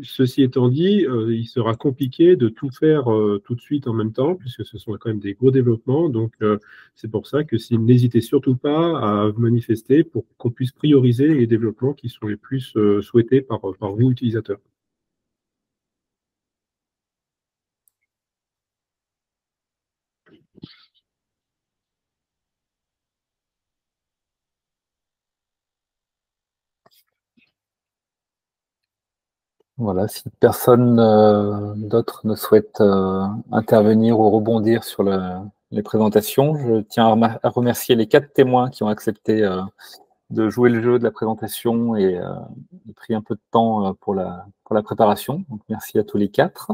Ceci étant dit, il sera compliqué de tout faire tout de suite en même temps, puisque ce sont quand même des gros développements. Donc, c'est pour ça que n'hésitez surtout pas à manifester pour qu'on puisse prioriser les développements qui sont les plus souhaités par vous, utilisateurs. Voilà, si personne d'autre ne souhaite intervenir ou rebondir sur les présentations, je tiens à remercier les 4 témoins qui ont accepté de jouer le jeu de la présentation et pris un peu de temps pour la préparation. Donc, merci à tous les 4.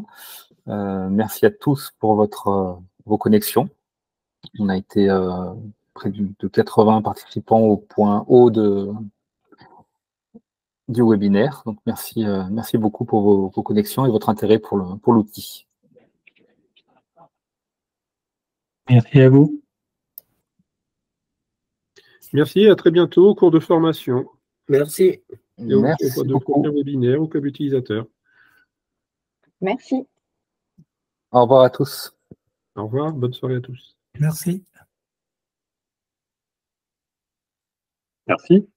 Merci à tous pour vos connexions. On a été près de 80 participants au point haut du webinaire. Donc, merci beaucoup pour vos connexions et votre intérêt pour l'outil. Merci à vous. Merci, à très bientôt au cours de formation. Merci. Et au prochain webinaire, au club utilisateur. Merci. Au revoir à tous. Au revoir, bonne soirée à tous. Merci. Merci.